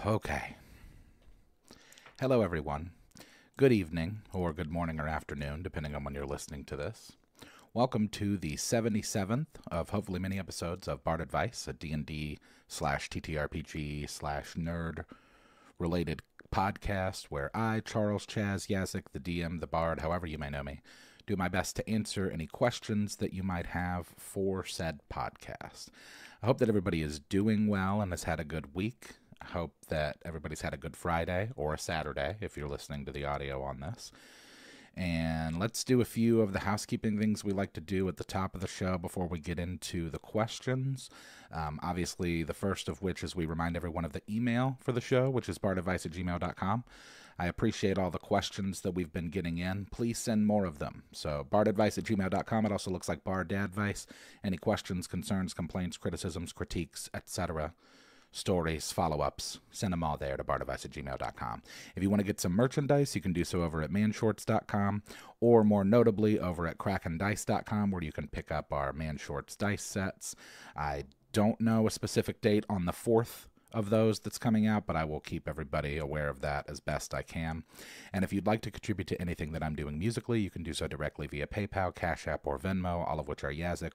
Okay. Hello, everyone. Good evening, or good morning or afternoon, depending on when you're listening to this. Welcome to the 77th of hopefully many episodes of Bard Advice, a D&D slash TTRPG slash nerd related podcast where I, Charles Chaz Yazik, the DM, the Bard, however you may know me, do my best to answer any questions that you might have for said podcast. I hope that everybody is doing well and has had a good week. I hope that everybody's had a good Friday or a Saturday if you're listening to the audio on this. And let's do a few of the housekeeping things we like to do at the top of the show before we get into the questions. Obviously, the first of which is we remind everyone of the email for the show, which is bardadvice@gmail.com. I appreciate all the questions that we've been getting in. Please send more of them. So bardadvice@gmail.com. It also looks like bardadvice. Any questions, concerns, complaints, criticisms, critiques, etc., stories, follow-ups, send them all there to bardadvice@gmail.com. If you want to get some merchandise, you can do so over at manshorts.com, or more notably over at krakendice.com, where you can pick up our Man Shorts dice sets. I don't know a specific date on the 4th of those that's coming out, but I will keep everybody aware of that as best I can. And if you'd like to contribute to anything that I'm doing musically, you can do so directly via PayPal, Cash App, or Venmo, all of which are Yazik,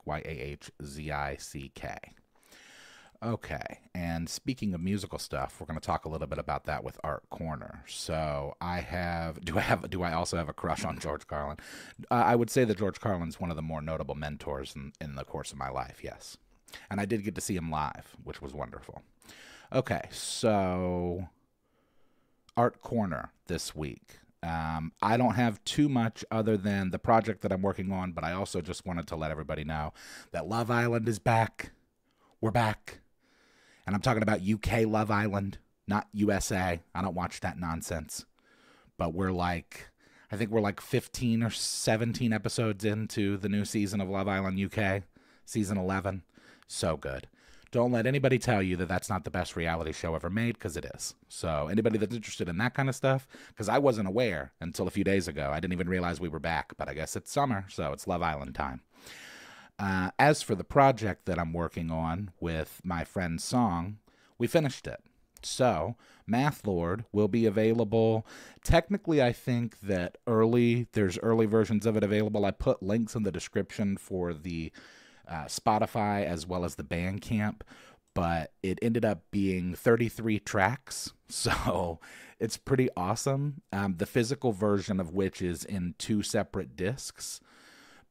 Yahzick. Okay, and speaking of musical stuff, we're going to talk a little bit about that with Art Corner. So do I also have a crush on George Carlin? I would say that George Carlin's one of the more notable mentors in the course of my life, yes. And I did get to see him live, which was wonderful. Okay, so Art Corner this week. I don't have too much other than the project that I'm working on, but I also just wanted to let everybody know that Love Island is back. We're back. And I'm talking about UK Love Island, not USA. I don't watch that nonsense. But I think we're like 15 or 17 episodes into the new season of Love Island UK, season 11. So good. Don't let anybody tell you that that's not the best reality show ever made, because it is. So anybody that's interested in that kind of stuff, because I wasn't aware until a few days ago. I didn't even realize we were back, but I guess it's summer, so it's Love Island time. As for the project that I'm working on with my friend Song, we finished it. So, Math Lord will be available. Technically, I think that there's early versions of it available. I put links in the description for the Spotify as well as the Bandcamp, but it ended up being 33 tracks, so it's pretty awesome. The physical version of which is in 2 separate discs,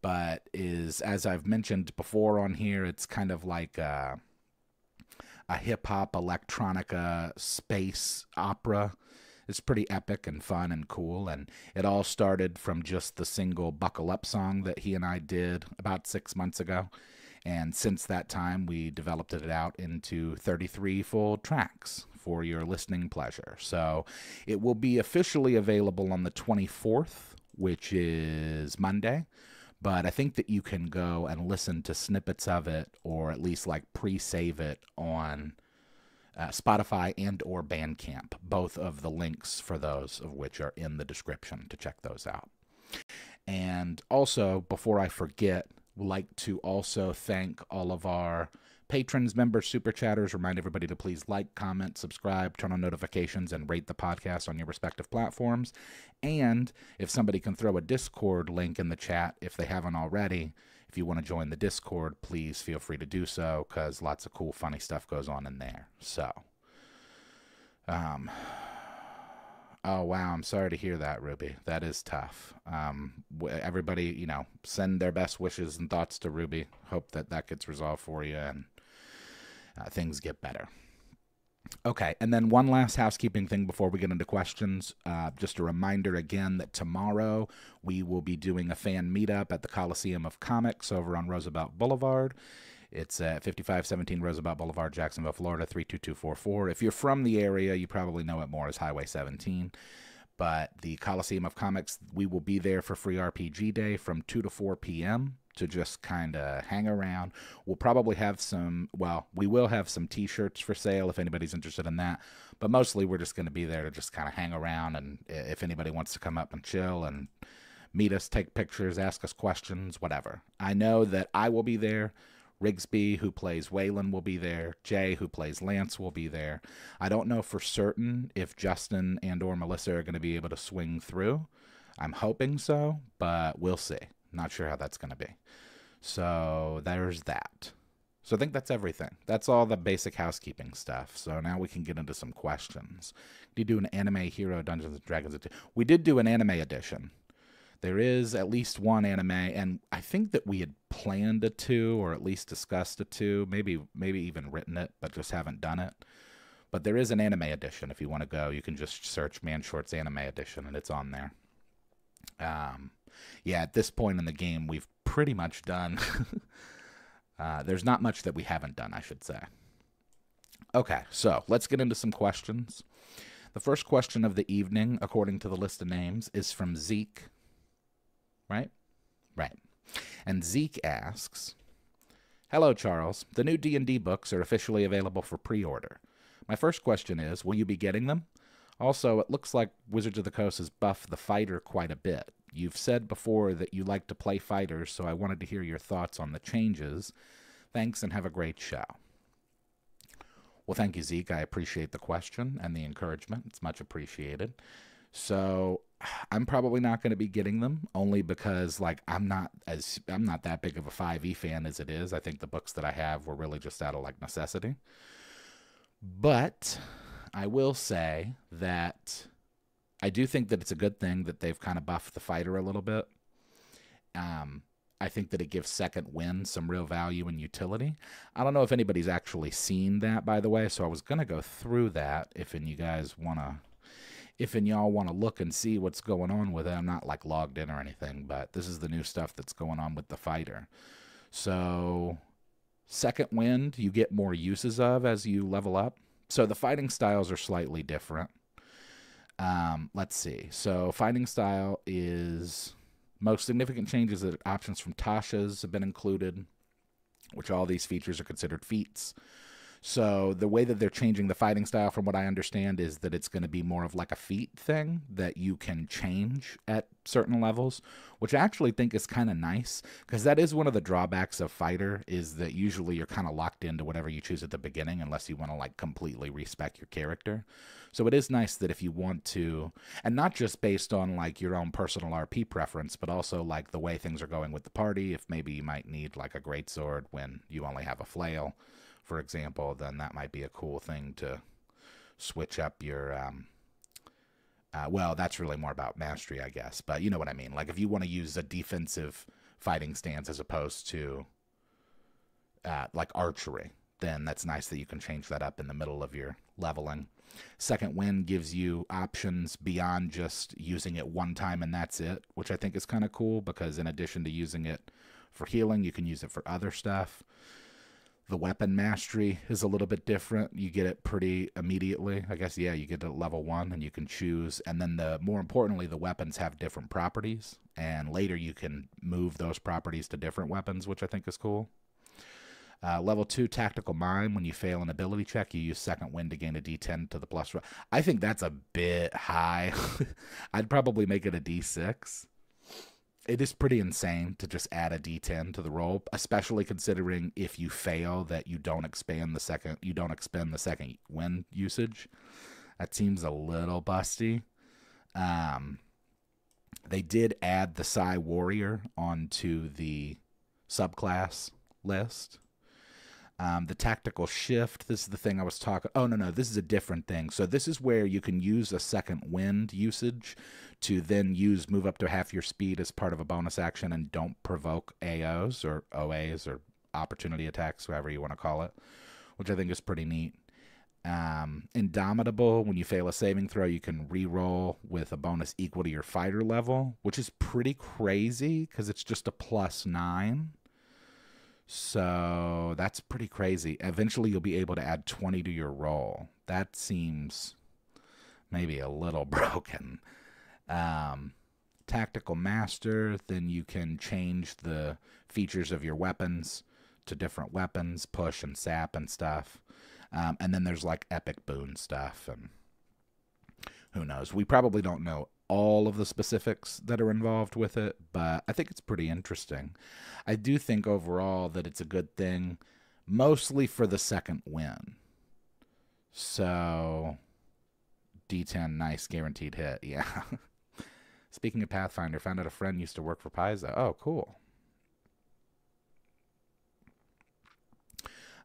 but is, as I've mentioned before on here, it's kind of like a hip-hop electronica space opera. It's pretty epic and fun and cool, and it all started from just the single Buckle Up song that he and I did about 6 months ago, and since that time we developed it out into 33 full tracks for your listening pleasure. So it will be officially available on the 24th, which is Monday. But I think that you can go and listen to snippets of it, or at least like pre-save it on Spotify and or Bandcamp. Both of the links for those of which are in the description to check those out. And also, before I forget, we'd like to also thank all of our patrons, members, super chatters. Remind everybody to please like, comment, subscribe, turn on notifications, and rate the podcast on your respective platforms. And if somebody can throw a Discord link in the chat, if they haven't already, if you want to join the Discord, please feel free to do so, because lots of cool, funny stuff goes on in there. So, oh, wow, I'm sorry to hear that, Ruby. That is tough. Everybody, send their best wishes and thoughts to Ruby. Hope that gets resolved for you and things get better. Okay, and then one last housekeeping thing before we get into questions. Just a reminder again that tomorrow we will be doing a fan meetup at the Coliseum of Comics over on Roosevelt Boulevard. It's at 5517 Roosevelt Boulevard, Jacksonville, Florida, 32244. If you're from the area, you probably know it more as Highway 17. But the Coliseum of Comics, we will be there for Free RPG Day from 2 to 4 p.m. to just kind of hang around. We'll probably have we will have some t-shirts for sale if anybody's interested in that. But mostly we're just going to be there to just kind of hang around, and if anybody wants to come up and chill and meet us, take pictures, ask us questions, whatever. I know that I will be there. Rigsby, who plays Waylon, will be there. Jay, who plays Lance, will be there. I don't know for certain if Justin and or Melissa are going to be able to swing through. I'm hoping so, but we'll see. Not sure how that's going to be. So there's that. So I think that's everything. That's all the basic housekeeping stuff. So now we can get into some questions. Did you do an anime hero Dungeons & Dragons edition? We did do an anime edition. There is at least one anime, and I think that we had planned a 2, or at least discussed a 2, maybe even written it, but just haven't done it. But there is an anime edition. If you want to go, you can just search Man Short's anime edition, and it's on there. Yeah, at this point in the game, we've pretty much done. There's not much that we haven't done, I should say. Okay, so let's get into some questions. The first question of the evening, according to the list of names, is from Zeke. Right? Right. And Zeke asks, "Hello, Charles. The new D&D books are officially available for pre-order. My first question is, will you be getting them? Also, it looks like Wizards of the Coast has buffed the fighter quite a bit. You've said before that you like to play fighters, so I wanted to hear your thoughts on the changes. Thanks, and have a great show." Well, thank you, Zeke. I appreciate the question and the encouragement. It's much appreciated. So I'm probably not going to be getting them, only because I'm not that big of a 5e fan as it is. I think the books that I have were really just out of necessity. But I will say that I do think that it's a good thing that they've kind of buffed the fighter a little bit. I think that it gives Second Wind some real value and utility. I don't know if anybody's actually seen that, by the way, so I was going to go through that if y'all want to look and see what's going on with it. I'm not logged in or anything, but this is the new stuff that's going on with the fighter. So Second Wind you get more uses of as you level up. So the fighting styles are slightly different. Let's see. So fighting style is most significant changes that options from Tasha's have been included, which all these features are considered feats. So the way that they're changing the fighting style, from what I understand, is that it's going to be more of a feat thing that you can change at certain levels, which I actually think is kind of nice, because that is one of the drawbacks of fighter, is that usually you're kind of locked into whatever you choose at the beginning unless you want to completely respec your character. So it is nice that if you want to, and not just based on your own personal RP preference, but also the way things are going with the party, if maybe you might need a greatsword when you only have a flail, for example, then that might be a cool thing to switch up your, well, that's really more about mastery, I guess, but you know what I mean. If you want to use a defensive fighting stance as opposed to, archery, then that's nice that you can change that up in the middle of your leveling. Second Wind gives you options beyond just using it one time and that's it, which I think is kind of cool, because in addition to using it for healing, you can use it for other stuff. The weapon mastery is a little bit different. You get it pretty immediately. I guess, yeah, you get to level 1 and you can choose. And then more importantly, the weapons have different properties. And later you can move those properties to different weapons, which I think is cool. Level 2, Tactical Mind. When you fail an ability check, you use Second Wind to gain a D10 to the plus. I think that's a bit high. I'd probably make it a D6. It is pretty insane to just add a D10 to the roll, especially considering if you fail that you don't expend the second wind usage. That seems a little busty. They did add the Psy Warrior onto the subclass list. The Tactical Shift, this is the thing I was talking. Oh, no, this is a different thing. So this is where you can use a Second Wind usage to then move up to half your speed as part of a bonus action and don't provoke AOs or OAs or opportunity attacks, whatever you want to call it, which I think is pretty neat. Indomitable, when you fail a saving throw, you can re-roll with a bonus equal to your fighter level, which is pretty crazy because it's just a +9. So that's pretty crazy. Eventually you'll be able to add 20 to your roll. That seems maybe a little broken. Tactical Master, then you can change the features of your weapons to different weapons, push and sap and stuff. And then there's epic boon stuff, and who knows. We probably don't know all of the specifics that are involved with it, but I think it's pretty interesting. I do think overall that it's a good thing, mostly for the second win. So, D10, nice, guaranteed hit. Yeah. Speaking of Pathfinder, found out a friend used to work for Paizo. Oh, cool.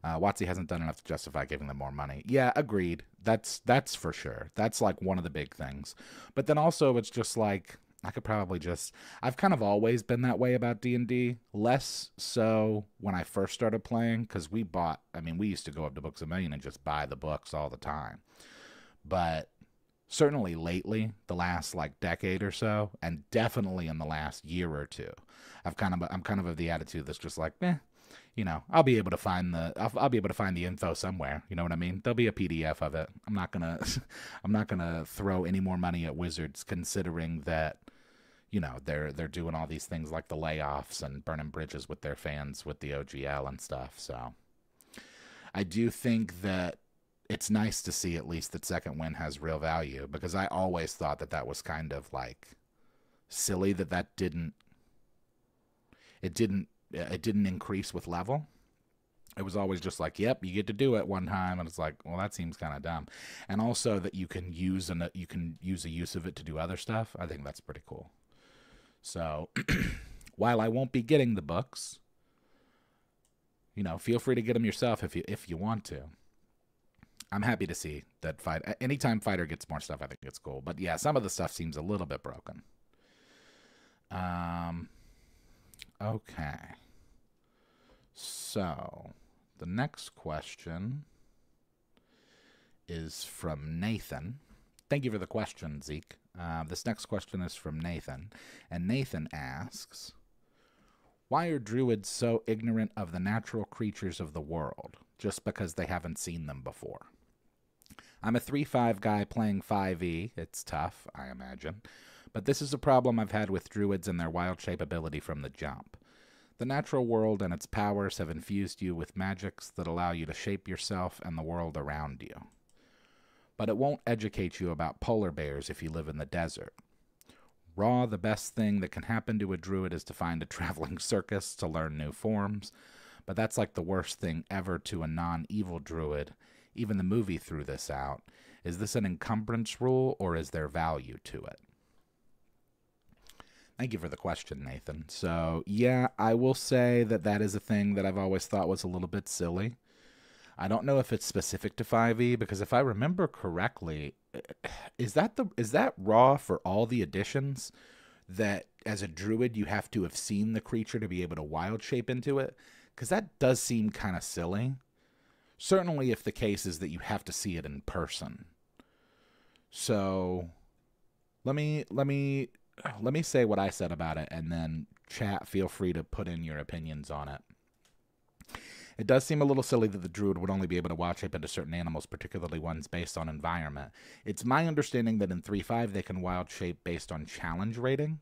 WotC hasn't done enough to justify giving them more money. Yeah, agreed. That's for sure. That's like one of the big things. But then also it's just like I could probably just I've kind of always been that way about D&D, less so when I first started playing cuz we used to go up to Books A Million and just buy the books all the time. But certainly lately, the last like decade or so, and definitely in the last year or two, I'm kind of the attitude that's just like, I'll be able to find the info somewhere. You know what I mean? There'll be a PDF of it. I'm not gonna throw any more money at Wizards, considering that they're doing all these things like the layoffs and burning bridges with their fans with the OGL and stuff. So I do think that it's nice to see at least that Second Wind has real value, because I always thought that was kind of like silly that didn't increase with level. It was always just like, yep, you get to do it one time, and it's like, well, that seems kind of dumb. And also that you can use a use of it to do other stuff. I think that's pretty cool. So while I won't be getting the books, feel free to get them yourself if you want to. I'm happy to see that anytime Fighter gets more stuff, I think it's cool. But yeah, some of the stuff seems a little bit broken. Okay. So, the next question is from Nathan. Thank you for the question, Zeke. This next question is from Nathan. And Nathan asks, why are Druids so ignorant of the natural creatures of the world, just because they haven't seen them before? I'm a 3/5 guy playing 5e. It's tough, I imagine. But this is a problem I've had with Druids and their wild shape ability from the jump. The natural world and its powers have infused you with magics that allow you to shape yourself and the world around you. But it won't educate you about polar bears if you live in the desert. The best thing that can happen to a druid is to find a traveling circus to learn new forms, but that's like the worst thing ever to a non-evil druid. Even the movie threw this out. Is this an encumbrance rule, or is there value to it? Thank you for the question, Nathan. So, yeah, I will say that is a thing that I've always thought was a little bit silly. I don't know if it's specific to 5e, because if I remember correctly, is that raw for all the editions, that as a druid you have to have seen the creature to be able to wild shape into it? Because that does seem kind of silly. Certainly if the case is that you have to see it in person. So let me say what I said about it, and then chat, feel free to put in your opinions on it. It does seem a little silly that the druid would only be able to wild shape into certain animals, particularly ones based on environment. It's my understanding that in 3.5 they can wild shape based on challenge rating,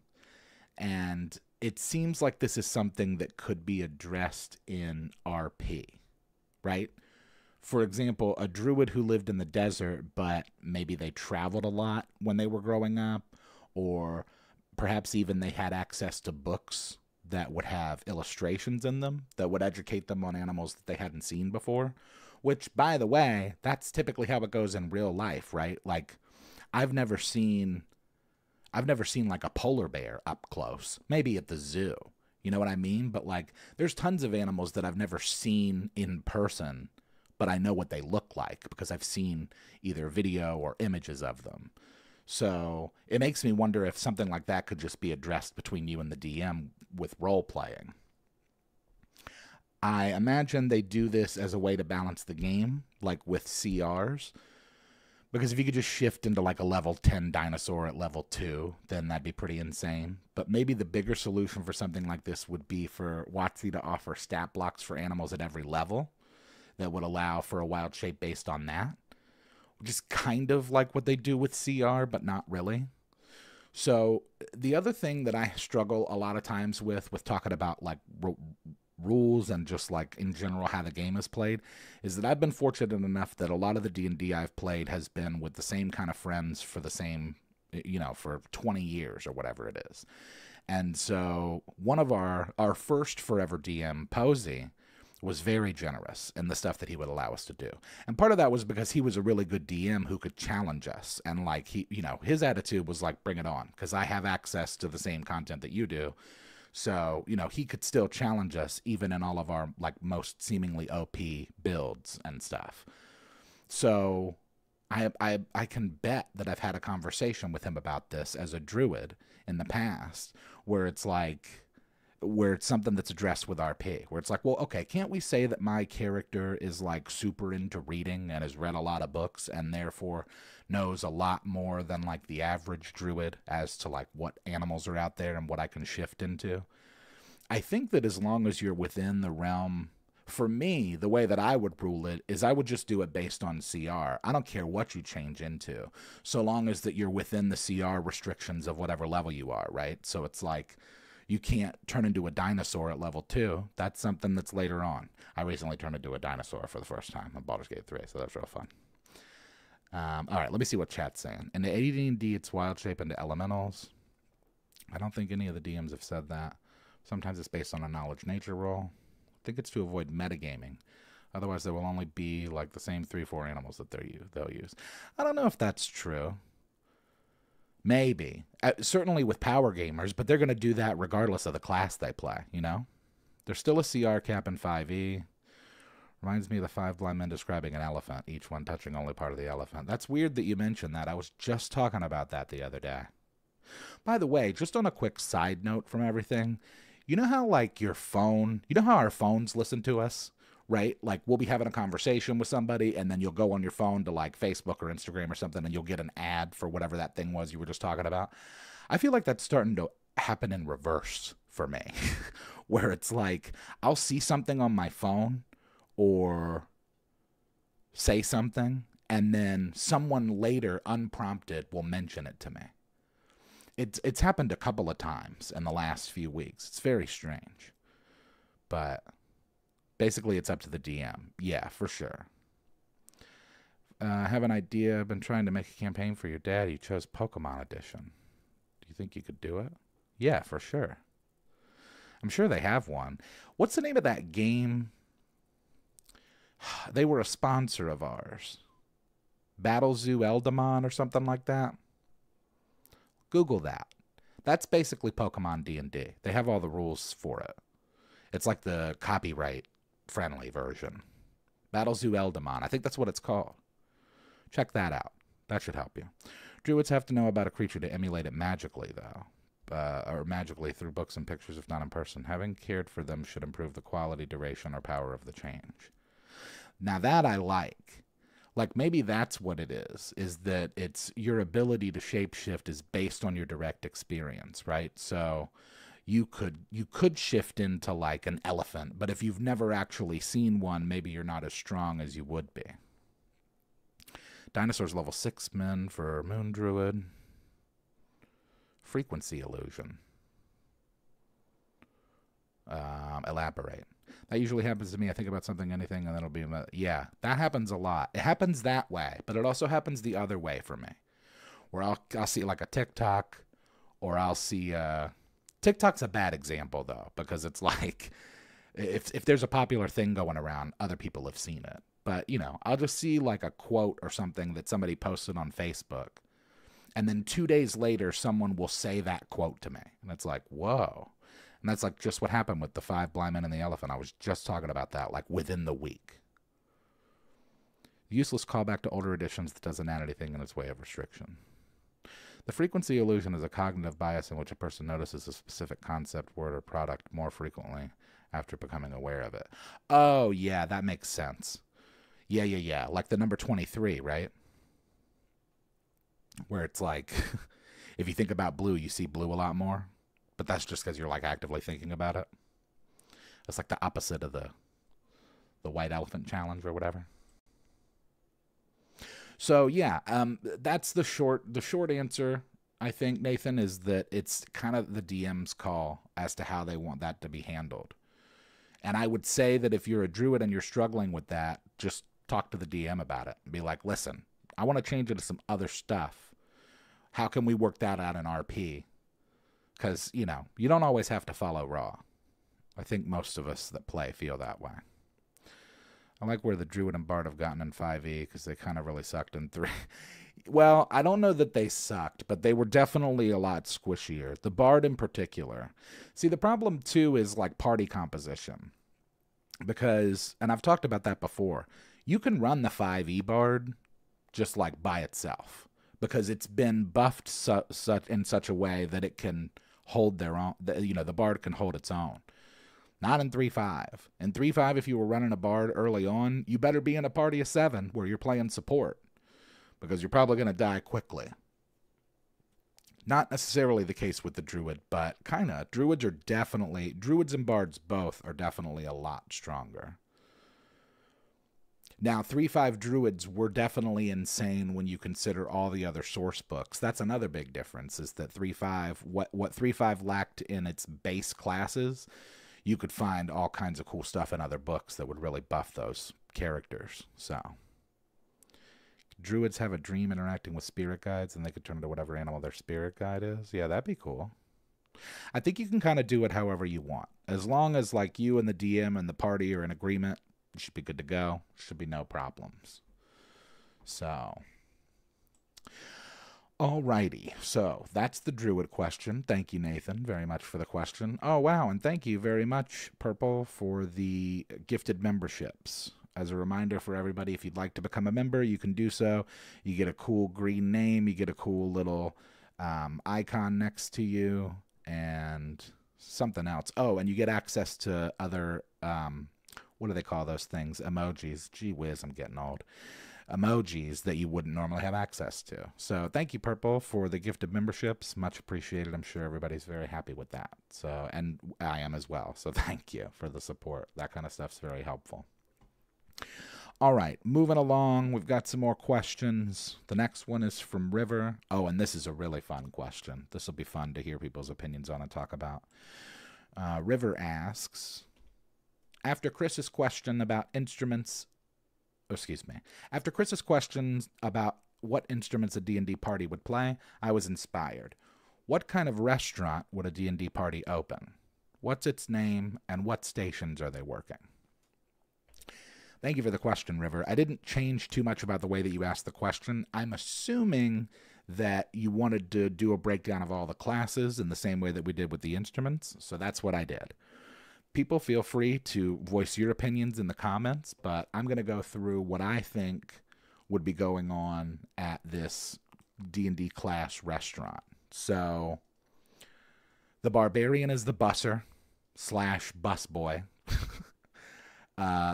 and it seems like this is something that could be addressed in RP, right? For example, a druid who lived in the desert, but maybe they traveled a lot when they were growing up, or perhaps even they had access to books that would have illustrations in them that would educate them on animals that they hadn't seen before, which, by the way, that's typically how it goes in real life, right? Like, I've never seen like a polar bear up close, maybe at the zoo. You know what I mean? But like, there's tons of animals that I've never seen in person, but I know what they look like because I've seen either video or images of them. So it makes me wonder if something like that could just be addressed between you and the DM with role-playing. I imagine they do this as a way to balance the game, like with CRs. Because if you could just shift into like a level 10 dinosaur at level 2, then that'd be pretty insane. But maybe the bigger solution for something like this would be for WotC to offer stat blocks for animals at every level that would allow for a wild shape based on that. Which is kind of like what they do with CR, but not really. So the other thing that I struggle a lot of times with talking about like rules and just like in general how the game is played is that I've been fortunate enough that a lot of the D&D I've played has been with the same kind of friends for the same for 20 years or whatever it is. And so one of our first forever DM, Posey, was very generous in the stuff that he would allow us to do. And part of that was because he was a really good DM who could challenge us. And like his attitude was like, bring it on, because I have access to the same content that you do. So, he could still challenge us even in all of our like most seemingly OP builds and stuff. So I can bet that I've had a conversation with him about this as a druid in the past, where it's something that's addressed with RP, where it's like, well, okay, can't we say that my character is like super into reading and has read a lot of books and therefore knows a lot more than like the average druid as to like what animals are out there and what I can shift into? I think that as long as you're within the realm, for me, the way that I would rule it is I would just do it based on CR. I don't care what you change into, so long as that you're within the CR restrictions of whatever level you are, right? So it's like, you can't turn into a dinosaur at level 2. That's something that's later on. I recently turned into a dinosaur for the first time on Baldur's Gate 3, so that was real fun. All right, let me see what chat's saying. In the AD&D, it's wild shape into elementals. I don't think any of the DMs have said that. Sometimes it's based on a knowledge nature roll. I think it's to avoid metagaming. Otherwise, there will only be like the same 3-4 animals that they'll use. I don't know if that's true. Maybe. Certainly with power gamers, but they're going to do that regardless of the class they play, There's still a CR cap in 5e. Reminds me of the 5 blind men describing an elephant, each one touching only part of the elephant. That's weird that you mentioned that. I was just talking about that the other day. By the way, just on a quick side note from everything, you know how like your phone, how our phones listen to us? Right? Like we'll be having a conversation with somebody and then you'll go on your phone to like Facebook or Instagram or something and you'll get an ad for whatever that thing was you were just talking about. I feel like that's starting to happen in reverse for me, where it's like I'll see something on my phone or say something and then someone later unprompted will mention it to me. It's happened a couple of times in the last few weeks. It's very strange. But basically, it's up to the DM. Yeah, for sure. I have an idea. I've been trying to make a campaign for your dad. You chose Pokemon Edition. Do you think you could do it? Yeah, for sure. I'm sure they have one. What's the name of that game? They were a sponsor of ours. Battle Zoo Eldamon or something like that. Google that. That's basically Pokemon D&D. They have all the rules for it. It's like the copyright-friendly version. Battle Zoo Eldamon. I think that's what it's called. Check that out. That should help you. Druids have to know about a creature to emulate it magically, though. Or magically through books and pictures, if not in person. Having cared for them should improve the quality, duration, or power of the change. Now that I like. Like maybe that's what it is that it's your ability to shapeshift is based on your direct experience, right? So you could shift into like an elephant, but if you've never actually seen one, maybe you're not as strong as you would be. Dinosaurs level 6 men for Moon Druid. Frequency illusion. Elaborate. That usually happens to me. I think about something, anything, and then it'll be, yeah, that happens a lot. It happens that way, but it also happens the other way for me, where I'll see like a TikTok, or I'll see, TikTok's a bad example though, because it's like, if there's a popular thing going around, other people have seen it. But, I'll just see like a quote or something that somebody posted on Facebook, and then 2 days later, someone will say that quote to me, and it's like, whoa. And that's like just what happened with the 5 blind men and the elephant. I was just talking about that like within the week. Useless callback to older editions that doesn't add anything in its way of restriction. The frequency illusion is a cognitive bias in which a person notices a specific concept, word, or product more frequently after becoming aware of it. Oh, yeah, that makes sense. Yeah. Like the number 23, right? Where it's like, if you think about blue, you see blue a lot more. But that's just because you're like actively thinking about it. It's like the opposite of the white elephant challenge or whatever. So yeah, that's the short answer. I think, Nathan, is that it's kind of the DM's call as to how they want that to be handled. And I would say that if you're a druid and you're struggling with that, just talk to the DM about it and be like, listen, I want to change it to some other stuff. How can we work that out in RP? Because, you know, you don't always have to follow raw. I think most of us that play feel that way. I like where the Druid and Bard have gotten in 5e because they kind of really sucked in 3. Well, I don't know that they sucked, but they were definitely a lot squishier. The Bard in particular. See, the problem, too, is like party composition. Because, and I've talked about that before, you can run the 5e Bard just like by itself. Because it's been buffed in such a way that it can hold their own, you know, the Bard can hold its own. Not in 3.5. In 3.5, if you were running a Bard early on, you better be in a party of 7 where you're playing support. Because you're probably going to die quickly. Not necessarily the case with the Druid, but kind of. Druids and Bards both are definitely a lot stronger. Now, 3.5 Druids were definitely insane when you consider all the other source books. That's another big difference, is that 3.5, what 3.5 lacked in its base classes, you could find all kinds of cool stuff in other books that would really buff those characters. So, Druids have a dream interacting with spirit guides, and they could turn into whatever animal their spirit guide is. Yeah, that'd be cool. I think you can kind of do it however you want. As long as, like, you and the DM and the party are in agreement, you should be good to go. Should be no problems. So, alrighty. So, that's the Druid question. Thank you, Nathan, very much for the question. Oh, wow, and thank you very much, Purple, for the gifted memberships. As a reminder for everybody, if you'd like to become a member, you can do so. You get a cool green name. You get a cool little icon next to you and something else. Oh, and you get access to other, what do they call those things? Emojis. Gee whiz, I'm getting old. Emojis that you wouldn't normally have access to. So thank you, Purple, for the gift of memberships. Much appreciated. I'm sure everybody's very happy with that. So, and I am as well. So thank you for the support. That kind of stuff's very helpful. All right, moving along, we've got some more questions. The next one is from River. Oh, and this is a really fun question. This will be fun to hear people's opinions on and talk about. River asks, after Chris's question about after Chris's questions about what instruments a D&D party would play, I was inspired. What kind of restaurant would a D&D party open? What's its name, and what stations are they working? Thank you for the question, River. I didn't change too much about the way that you asked the question. I'm assuming that you wanted to do a breakdown of all the classes in the same way that we did with the instruments, so that's what I did. People feel free to voice your opinions in the comments, but I'm going to go through what I think would be going on at this D&D class restaurant. So, the Barbarian is the busser / busboy.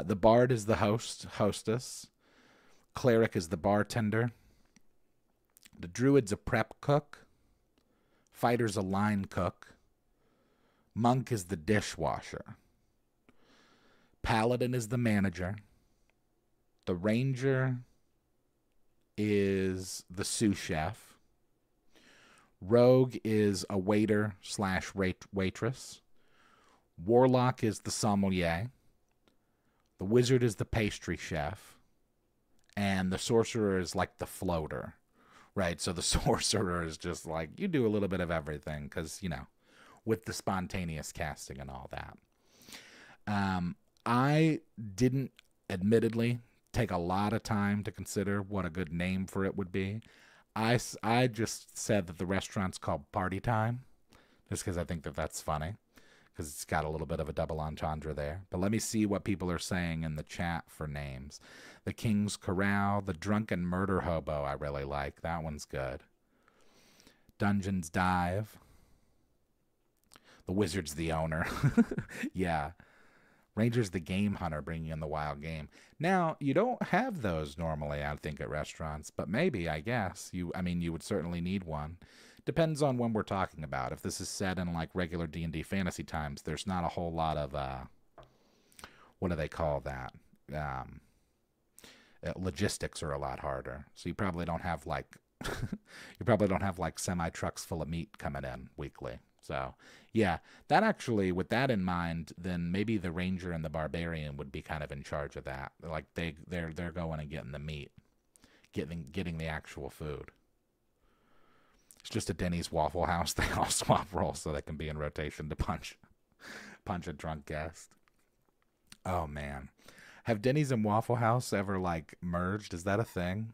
The Bard is the hostess. Cleric is the bartender. The Druid's a prep cook. Fighter's a line cook. Monk is the dishwasher. Paladin is the manager. The Ranger is the sous chef. Rogue is a waiter / waitress. Warlock is the sommelier. The Wizard is the pastry chef. And the Sorcerer is like the floater. Right? So the Sorcerer is just like, you do a little bit of everything because, you know, with the spontaneous casting and all that. I didn't, admittedly, take a lot of time to consider what a good name for it would be. I just said that the restaurant's called Party Time, just because I think that that's funny, because it's got a little bit of a double entendre there. But let me see what people are saying in the chat for names. The King's Corral, the Drunken Murder Hobo, I really like. That one's good. Dungeons Dive. The Wizard's the owner. Yeah. Ranger's the game hunter, bringing in the wild game. Now, you don't have those normally, I think, at restaurants, but maybe, I guess. You would certainly need one. Depends on when we're talking about. If this is set in, like, regular D&D fantasy times, there's not a whole lot of, what do they call that? Logistics are a lot harder. So you probably don't have, like, semi-trucks full of meat coming in weekly. So, yeah, that actually, with that in mind, then maybe the Ranger and the Barbarian would be kind of in charge of that. Like they're going and getting the meat, getting the actual food. just a Denny's Waffle House. They all swap roles so they can be in rotation to punch a drunk guest. Oh man. Have Denny's and Waffle House ever like merged? Is that a thing?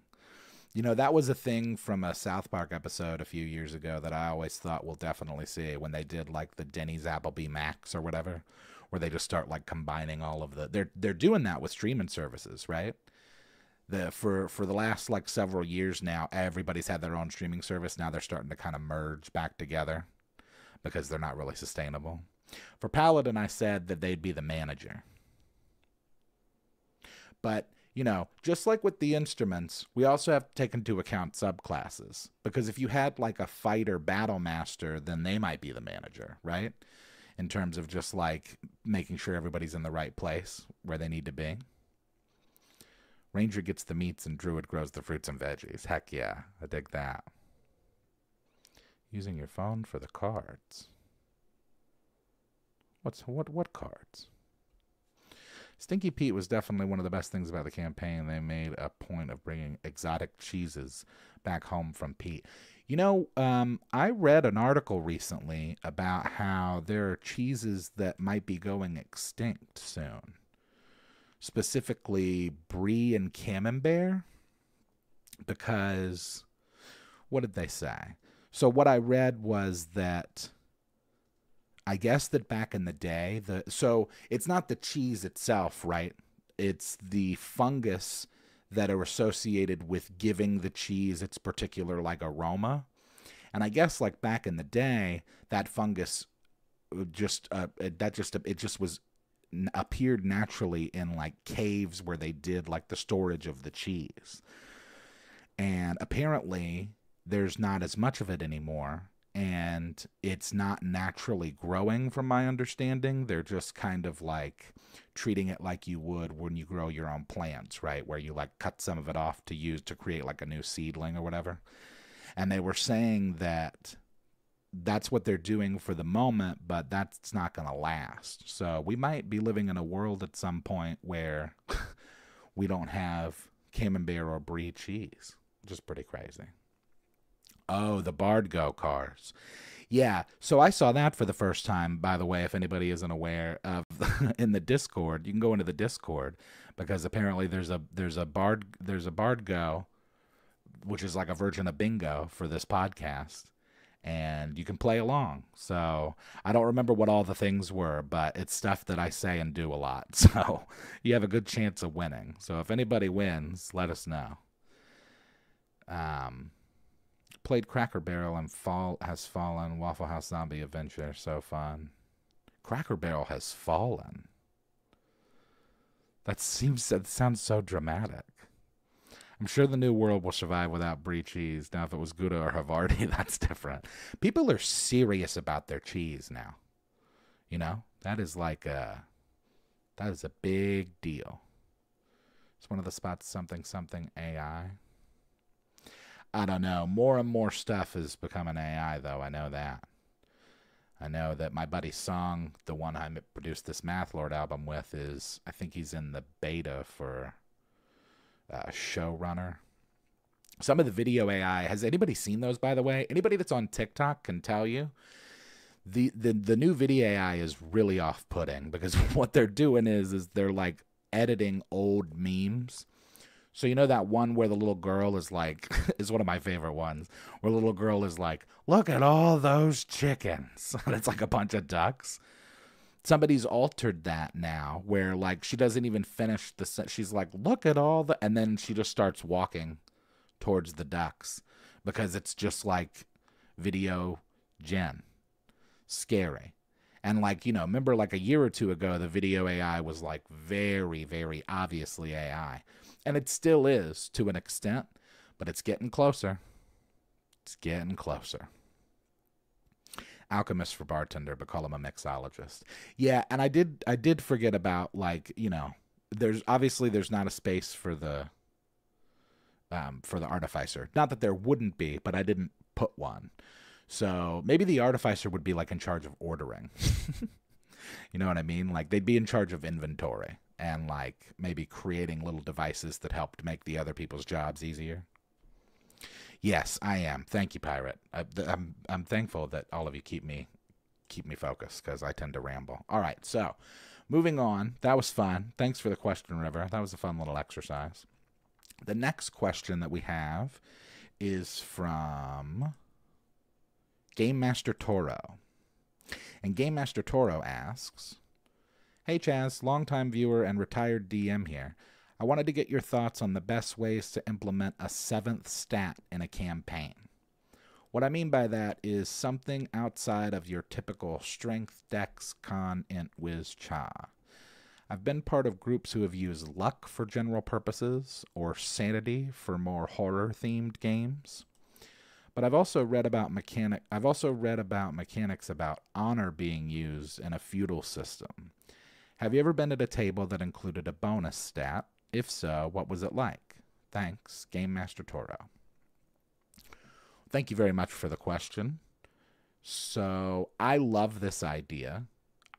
You know, that was a thing from a South Park episode a few years ago that I always thought we'll definitely see, when they did like the Denny's Applebee Max or whatever, where they just start like combining all of the they're doing that with streaming services, right? For the last like several years now, everybody's had their own streaming service. Now they're starting to kind of merge back together because they're not really sustainable. For Paladin, I said that they'd be the manager. But, you know, just like with the instruments, we also have to take into account subclasses. Because if you had like a fighter battle master, then they might be the manager, right? In terms of just like making sure everybody's in the right place where they need to be. Ranger gets the meats and Druid grows the fruits and veggies. Heck yeah, I dig that. Using your phone for the cards. What cards? Stinky Pete was definitely one of the best things about the campaign. They made a point of bringing exotic cheeses back home from Pete. You know, I read an article recently about how there are cheeses that might be going extinct soon. Specifically, Brie and Camembert. Because, what did they say? So what I read was that I guess that back in the day, so it's not the cheese itself, right? It's the fungus that are associated with giving the cheese its particular like aroma. And I guess like back in the day, that fungus appeared naturally in like caves where they did like the storage of the cheese. And apparently there's not as much of it anymore. And it's not naturally growing from my understanding. They're just kind of like treating it like you would when you grow your own plants, right? Where you like cut some of it off to use to create like a new seedling or whatever. And they were saying that that's what they're doing for the moment, but that's not going to last. So we might be living in a world at some point where we don't have Camembert or Brie cheese, which is pretty crazy. Oh, the Bard Go cars. Yeah, so I saw that for the first time, by the way, if anybody isn't aware of in the Discord. You can go into the Discord because apparently there's a Bard Go, which is like a version of bingo for this podcast, and you can play along. So I don't remember what all the things were, but it's stuff that I say and do a lot. So you have a good chance of winning. So if anybody wins, let us know. Played Cracker Barrel and has fallen. Waffle House Zombie Adventure, so fun. Cracker Barrel has fallen. That sounds so dramatic. I'm sure the new world will survive without Brie cheese. Now, if it was Gouda or Havarti, that's different. People are serious about their cheese now. You know, that is a big deal. It's one of the spots, something AI. I don't know. More and more stuff is becoming AI, though. I know that. I know that my buddy Song, the one I produced this Math Lord album with, I think he's in the beta for Showrunner. Some of the video AI, has anybody seen those, by the way? Anybody that's on TikTok can tell you. The new video AI is really off-putting because what they're doing is they're like editing old memes. So you know that one where the little girl is like, is one of my favorite ones, where the little girl is like, look at all those chickens. And it's like a bunch of ducks. Somebody's altered that now where like she doesn't even finish she's like, look at all the, and then she just starts walking towards the ducks because it's just like video gen. Scary. And like, you know, remember like a year or two ago, the video AI was like very, very obviously AI. And it still is to an extent, but it's getting closer. It's getting closer. Alchemist for bartender, but call him a mixologist. Yeah, and I did forget about like, you know, there's not a space for the artificer. Not that there wouldn't be, but I didn't put one. So maybe the artificer would be like in charge of ordering. You know what I mean? Like they'd be in charge of inventory and like maybe creating little devices that helped make the other people's jobs easier. Yes, I am. Thank you, Pirate. I'm thankful that all of you keep me focused because I tend to ramble. All right, so moving on. That was fun. Thanks for the question, River. That was a fun little exercise. The next question that we have is from Game Master Toro. And Game Master Toro asks, "Hey Chaz, longtime viewer and retired DM here. I wanted to get your thoughts on the best ways to implement a 7th stat in a campaign. What I mean by that is something outside of your typical strength, dex, con, int, whiz, cha. I've been part of groups who have used luck for general purposes or sanity for more horror-themed games. But I've also read about mechanics about honor being used in a feudal system. Have you ever been at a table that included a bonus stat? If so, what was it like? Thanks, Game Master Toro." Thank you very much for the question. So I love this idea.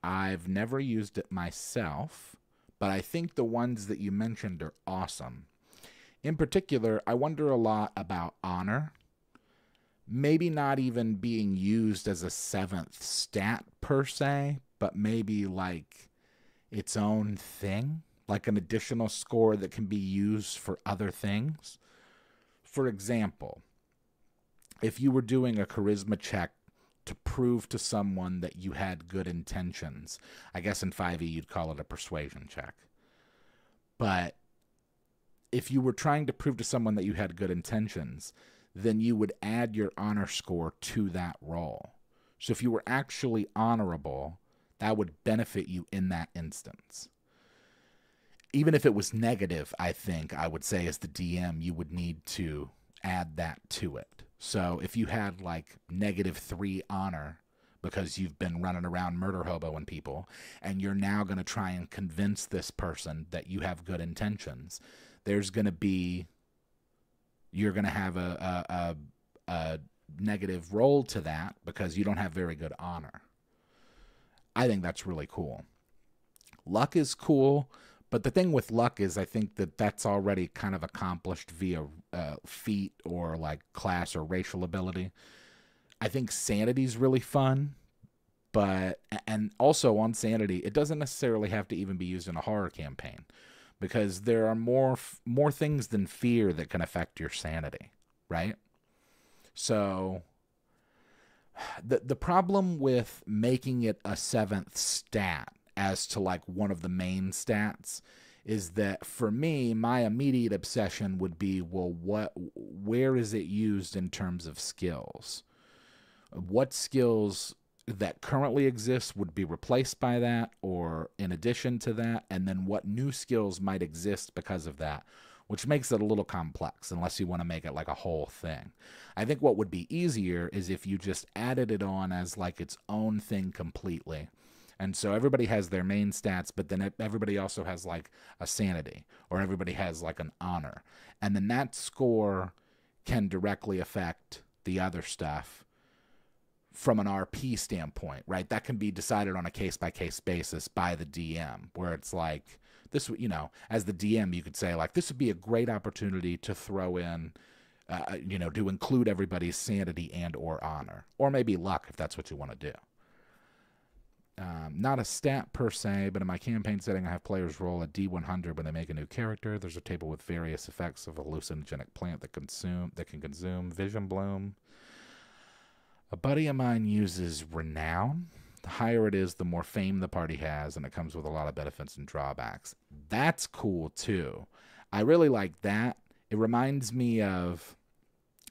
I've never used it myself, but I think the ones that you mentioned are awesome. In particular, I wonder a lot about honor. Maybe not even being used as a 7th stat per se, but maybe like its own thing, like an additional score that can be used for other things. For example, if you were doing a charisma check to prove to someone that you had good intentions, I guess in 5e you'd call it a persuasion check. But if you were trying to prove to someone that you had good intentions, then you would add your honor score to that roll. So if you were actually honorable, that would benefit you in that instance. Even if it was negative, I think I would say as the DM, you would need to add that to it. So if you had like -3 honor because you've been running around murder hoboing people, and you're now going to try and convince this person that you have good intentions, you're going to have a negative roll to that because you don't have very good honor. I think that's really cool. Luck is cool, but the thing with luck is I think that that's already kind of accomplished via feat or like class or racial ability. I think sanity is really fun, and also on sanity, it doesn't necessarily have to even be used in a horror campaign, because there are more things than fear that can affect your sanity, right? So the problem with making it a 7th stat as to like one of the main stats is that for me, my immediate obsession would be, well, where is it used in terms of skills? What skills that currently exist would be replaced by that or in addition to that, and then what new skills might exist because of that, which makes it a little complex unless you want to make it like a whole thing. I think what would be easier is if you just added it on as like its own thing completely. And so everybody has their main stats, but then everybody also has like a sanity, or everybody has like an honor. And then that score can directly affect the other stuff from an RP standpoint, right? That can be decided on a case-by-case basis by the DM, where it's like, this, as the DM, you could say like, this would be a great opportunity to throw in, to include everybody's sanity and or honor, or maybe luck if that's what you want to do. Not a stat per se, but in my campaign setting, I have players roll a D100 when they make a new character. There's a table with various effects of a hallucinogenic plant that can consume vision bloom. A buddy of mine uses renown. The higher it is, the more fame the party has, and it comes with a lot of benefits and drawbacks. That's cool too. I really like that. It reminds me of,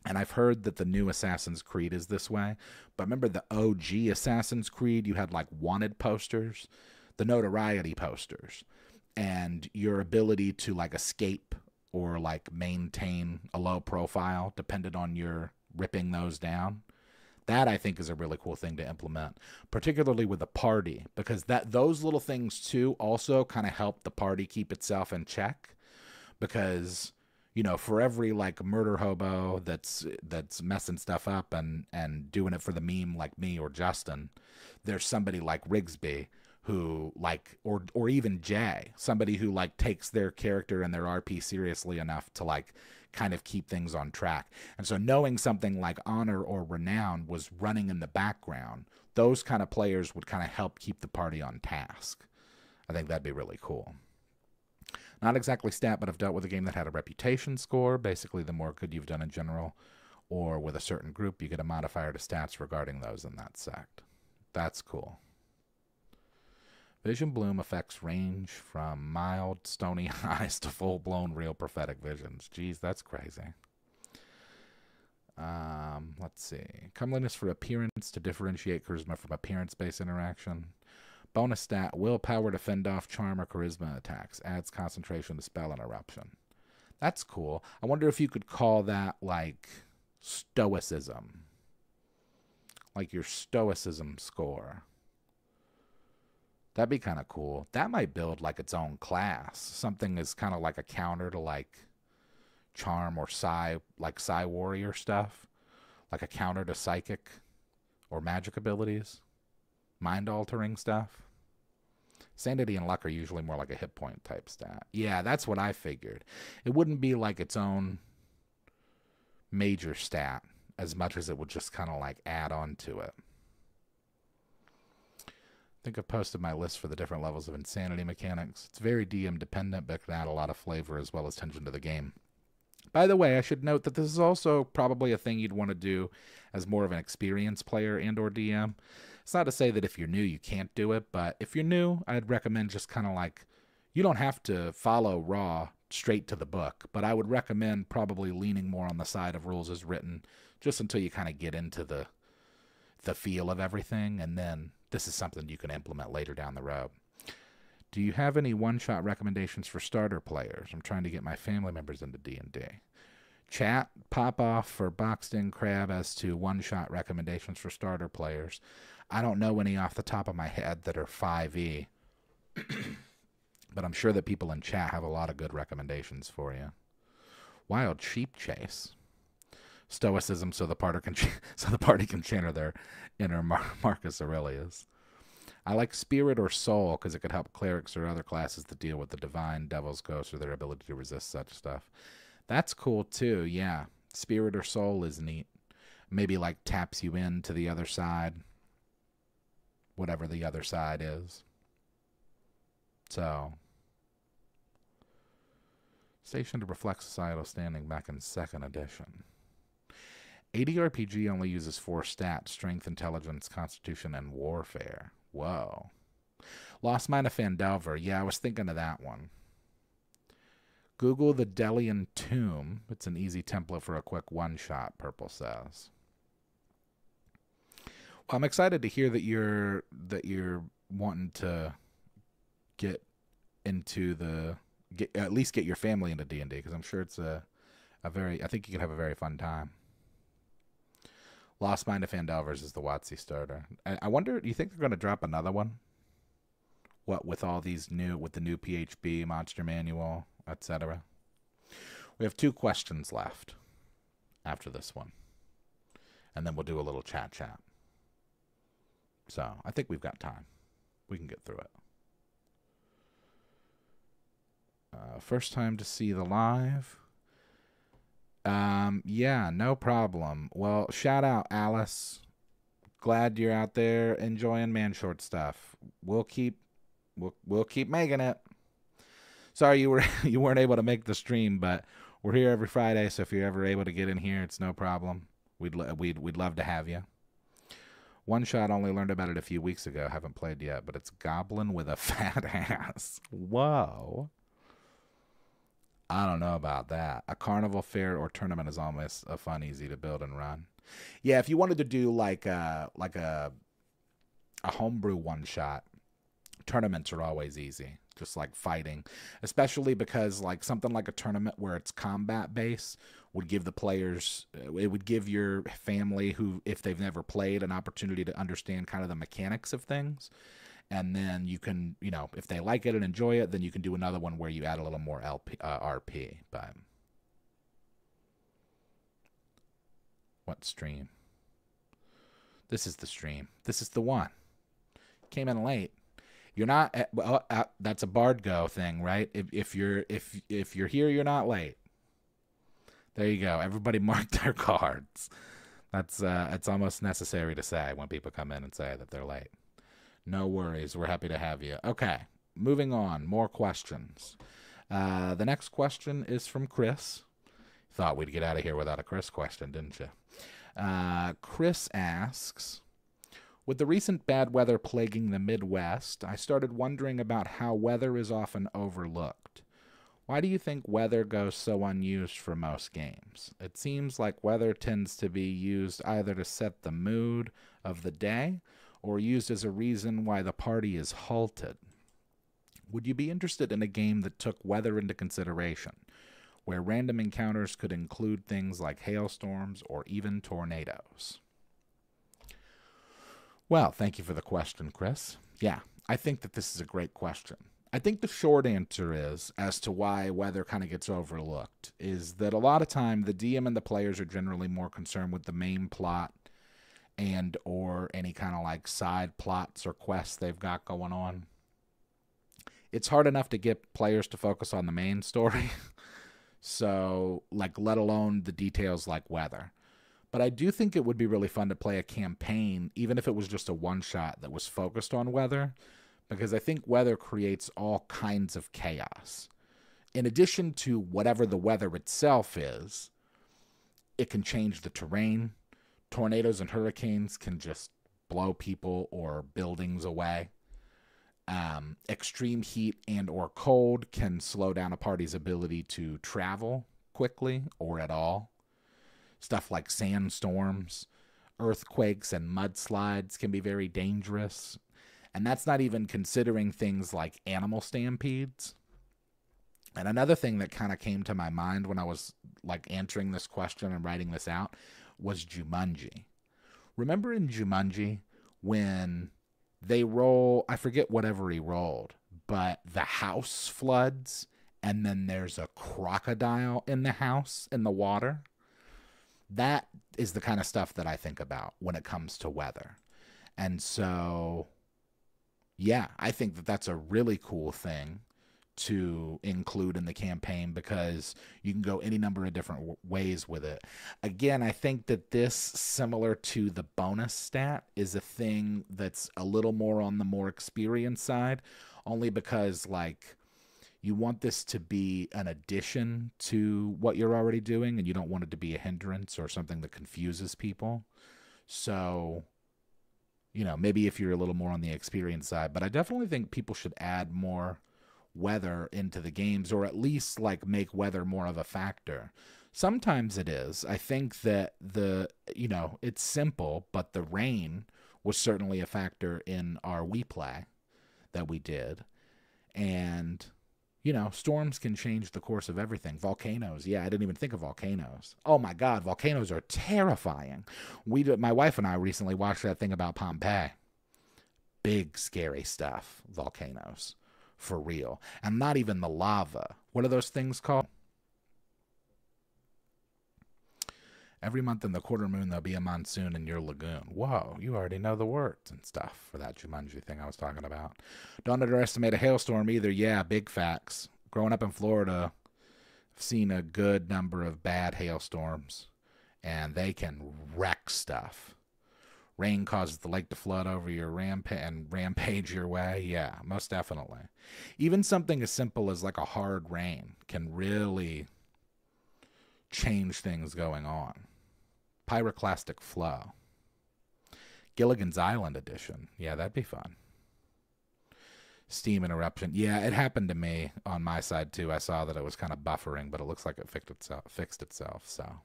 and I've heard that the new Assassin's Creed is this way, but remember the OG Assassin's Creed, you had like wanted posters, the notoriety posters, and your ability to like escape or like maintain a low profile depended on your ripping those down. That I think is a really cool thing to implement, particularly with a party, because those little things too also kind of help the party keep itself in check, because for every like murder hobo that's messing stuff up and doing it for the meme like me or Justin, there's somebody like Rigsby who like, or even Jay, somebody who like takes their character and their RP seriously enough to like kind of keep things on track. And so knowing something like honor or renown was running in the background, those kind of players would kind of help keep the party on task. I think that'd be really cool. Not exactly stat, but I've dealt with a game that had a reputation score, basically the more good you've done in general, or with a certain group, you get a modifier to stats regarding those in that sect. That's cool. Vision Bloom affects range from mild, stony eyes to full-blown real prophetic visions. Jeez, that's crazy. Let's see. Comeliness for appearance to differentiate charisma from appearance-based interaction. Bonus stat, willpower to fend off charm or charisma attacks. Adds concentration to spell interruption. That's cool. I wonder if you could call that, like, stoicism. Like your stoicism score. That'd be kind of cool. That might build, like, its own class. Something is kind of like a counter to, like, charm or psi warrior stuff. Like a counter to psychic or magic abilities. Mind-altering stuff. Sanity and luck are usually more like a hit point type stat. Yeah, that's what I figured. It wouldn't be like its own major stat as much as it would just kind of like add on to it. I think I've posted my list for the different levels of insanity mechanics. It's very DM dependent, but can add a lot of flavor as well as tension to the game. By the way, I should note that this is also probably a thing you'd want to do as more of an experienced player and or DM. It's not to say that if you're new, you can't do it, but if you're new, I'd recommend just kind of like, you don't have to follow raw straight to the book, but I would recommend probably leaning more on the side of rules as written just until you kind of get into the feel of everything, and then this is something you can implement later down the road. Do you have any one-shot recommendations for starter players? I'm trying to get my family members into D&D. Chat, pop off for Boxed In Crab as to one-shot recommendations for starter players. I don't know any off the top of my head that are 5e, but I'm sure that people in chat have a lot of good recommendations for you. Wild Sheep Chase. Stoicism so the party can channel their inner Marcus Aurelius. I like Spirit or Soul because it could help clerics or other classes to deal with the divine, devil's ghost, or their ability to resist such stuff. That's cool too, yeah. Spirit or Soul is neat. Maybe like taps you into the other side. Whatever the other side is. So. Station to reflect societal standing back in 2nd edition. ADRPG only uses 4 stats: strength, intelligence, constitution, and warfare. Whoa. Lost Mine of Phandelver. Yeah, I was thinking of that one. Google the Delian Tomb. It's an easy template for a quick one-shot, Purple says. Well, I'm excited to hear that you're wanting to get into at least get your family into D&D, because I'm sure it's I think you could have a very fun time. Lost Mine of Phandelvers is the WotC starter. I wonder, do you think they're going to drop another one? What with all these with the new PHB, Monster Manual, etc. We have 2 questions left after this one. And then we'll do a little chat. So, I think we've got time. We can get through it. First time to see the live. Yeah, no problem. Well, shout out, Alice. Glad you're out there enjoying Man Short stuff. We'll keep making it. Sorry you weren't able to make the stream, but we're here every Friday, so if you're ever able to get in here, it's no problem. We'd love to have you. One Shot, only learned about it a few weeks ago. Haven't played yet, but it's Goblin with a fat ass. Whoa. I don't know about that. A carnival fair or tournament is almost a fun, easy to build and run. Yeah, if you wanted to do like a homebrew one-shot, tournaments are always easy. Just like fighting, especially because like something like a tournament where it's combat based would give the players, it would give your family who, if they've never played, an opportunity to understand kind of the mechanics of things. And then you can, if they like it and enjoy it, then you can do another one where you add a little more RP. But what stream? This is the stream. This is the one. Came in late. You're not. That's a Bard Go thing, right? If you're here, you're not late. There you go. Everybody mark their cards. That's it's almost necessary to say when people come in and say that they're late. No worries. We're happy to have you. Okay, moving on. More questions. The next question is from Chris. Thought we'd get out of here without a Chris question, didn't you? Chris asks, with the recent bad weather plaguing the Midwest, I started wondering about how weather is often overlooked. Why do you think weather goes so unused for most games? It seems like weather tends to be used either to set the mood of the day or used as a reason why the party is halted. Would you be interested in a game that took weather into consideration, where random encounters could include things like hailstorms or even tornadoes? Well, thank you for the question, Chris. Yeah, I think that this is a great question. I think the short answer is, as to why weather kind of gets overlooked, is that a lot of time the DM and the players are generally more concerned with the main plot and or any kind of like side plots or quests they've got going on. It's hard enough to get players to focus on the main story. So, like, let alone the details like weather. But I do think it would be really fun to play a campaign, even if it was just a one-shot that was focused on weather, because I think weather creates all kinds of chaos. In addition to whatever the weather itself is, it can change the terrain. Tornadoes and hurricanes can just blow people or buildings away. Extreme heat and or cold can slow down a party's ability to travel quickly or at all. Stuff like sandstorms, earthquakes, and mudslides can be very dangerous. And that's not even considering things like animal stampedes. And another thing that kind of came to my mind when I was like answering this question and writing this out was Jumanji. Remember in Jumanji when they roll, I forget whatever he rolled, but the house floods and then there's a crocodile in the house in the water? That is the kind of stuff that I think about when it comes to weather. And so, yeah, I think that that's a really cool thing to include in the campaign because you can go any number of different ways with it. Again, I think that this, similar to the bonus stat, is a thing that's a little more on the more experienced side, only because, like, you want this to be an addition to what you're already doing, and you don't want it to be a hindrance or something that confuses people. So, you know, maybe if you're a little more on the experienced side, but I definitely think people should add more weather into the games, or at least like make weather more of a factor. Sometimes it is. I think that it's simple, but the rain was certainly a factor in our We Play that we did. And storms can change the course of everything. Volcanoes. Yeah, I didn't even think of volcanoes. Oh my God, volcanoes are terrifying. My wife and I recently watched that thing about Pompeii. Big, scary stuff, volcanoes. For real. And not even the lava. What are those things called? Every month in the quarter moon, there'll be a monsoon in your lagoon. Whoa, you already know the words and stuff for that Jumanji thing I was talking about. Don't underestimate a hailstorm either. Yeah, big facts. Growing up in Florida, I've seen a good number of bad hailstorms, and they can wreck stuff. Rain causes the lake to flood over your rampage your way. Yeah, most definitely. Even something as simple as like a hard rain can really change things going on. Pyroclastic flow. Gilligan's Island edition. Yeah, that'd be fun. Steam interruption. Yeah, it happened to me on my side too. I saw that it was kind of buffering, but it looks like it fixed itself. So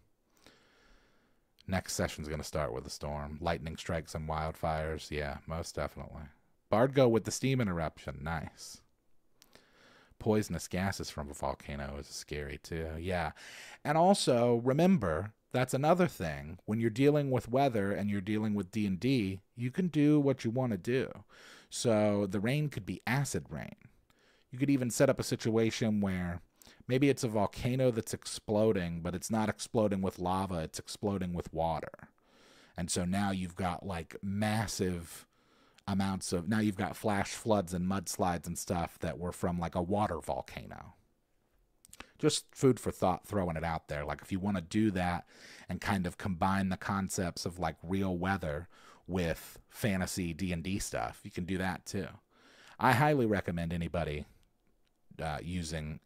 next session's going to start with a storm. Lightning strikes and wildfires. Yeah, most definitely. Bardgo with the steam interruption. Nice. Poisonous gases from a volcano is scary too. Yeah. And also, remember, that's another thing. When you're dealing with weather and you're dealing with D&D, you can do what you want to do. So the rain could be acid rain. You could even set up a situation where maybe it's a volcano that's exploding, but it's not exploding with lava, it's exploding with water. And so now you've got like massive amounts of, now you've got flash floods and mudslides and stuff that were from like a water volcano. Just food for thought, throwing it out there. Like if you want to do that and kind of combine the concepts of like real weather with fantasy D&D stuff, you can do that too. I highly recommend anybody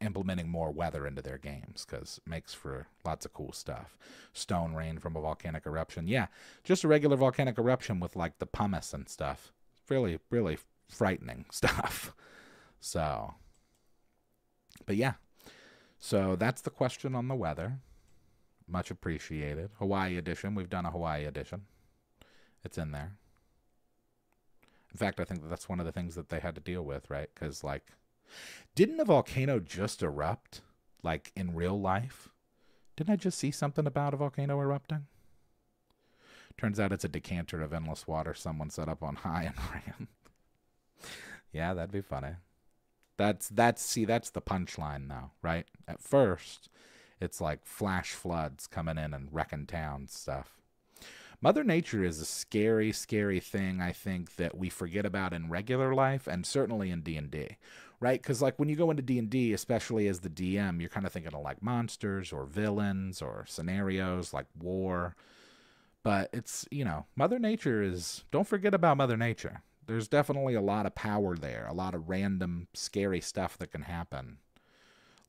implementing more weather into their games, because it makes for lots of cool stuff. Stone rain from a volcanic eruption. Yeah, just a regular volcanic eruption with like the pumice and stuff. Really, really frightening stuff. So, but yeah. So that's the question on the weather. Much appreciated. Hawaii edition. We've done a Hawaii edition. It's in there. In fact, I think that's one of the things that they had to deal with, right? Because, like, didn't a volcano just erupt, like, in real life? Didn't I just see something about a volcano erupting? Turns out it's a decanter of endless water someone set up on high and ran. Yeah, that'd be funny. That's the punchline, though, right? At first, it's like flash floods coming in and wrecking towns stuff. Mother Nature is a scary, scary thing, I think, that we forget about in regular life and certainly in D&D, right? Because, like, when you go into D&D, especially as the DM, you're kind of thinking of, like, monsters or villains or scenarios like war. But it's, you know, Mother Nature is... Don't forget about Mother Nature. There's definitely a lot of power there, a lot of random, scary stuff that can happen,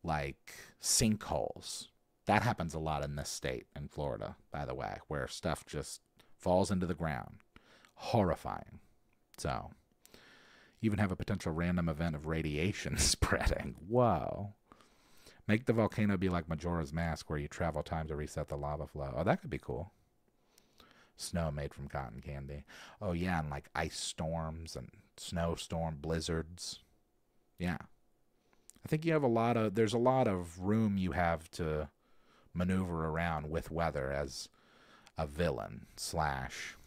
like sinkholes. That happens a lot in this state, in Florida, by the way, where stuff just falls into the ground. Horrifying. So, even have a potential random event of radiation spreading. Whoa. Make the volcano be like Majora's Mask, where you travel time to reset the lava flow. Oh, that could be cool. Snow made from cotton candy. Oh, yeah, and like ice storms and snowstorm blizzards. Yeah. I think you have there's a lot of room you have to maneuver around with weather as a villain slash,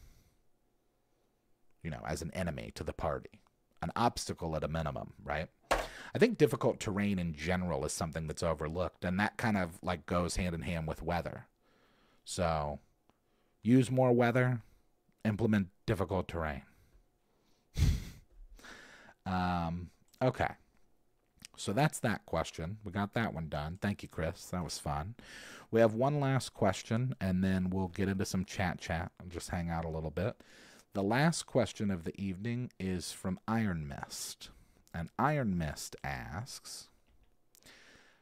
you know, as an enemy to the party. An obstacle at a minimum, right? I think difficult terrain in general is something that's overlooked, and that kind of like goes hand in hand with weather. So, use more weather, implement difficult terrain. Okay. So that's that question. We got that one done. Thank you, Chris. That was fun. We have one last question, and then we'll get into some chat and just hang out a little bit. The last question of the evening is from Iron Mist. And Iron Mist asks,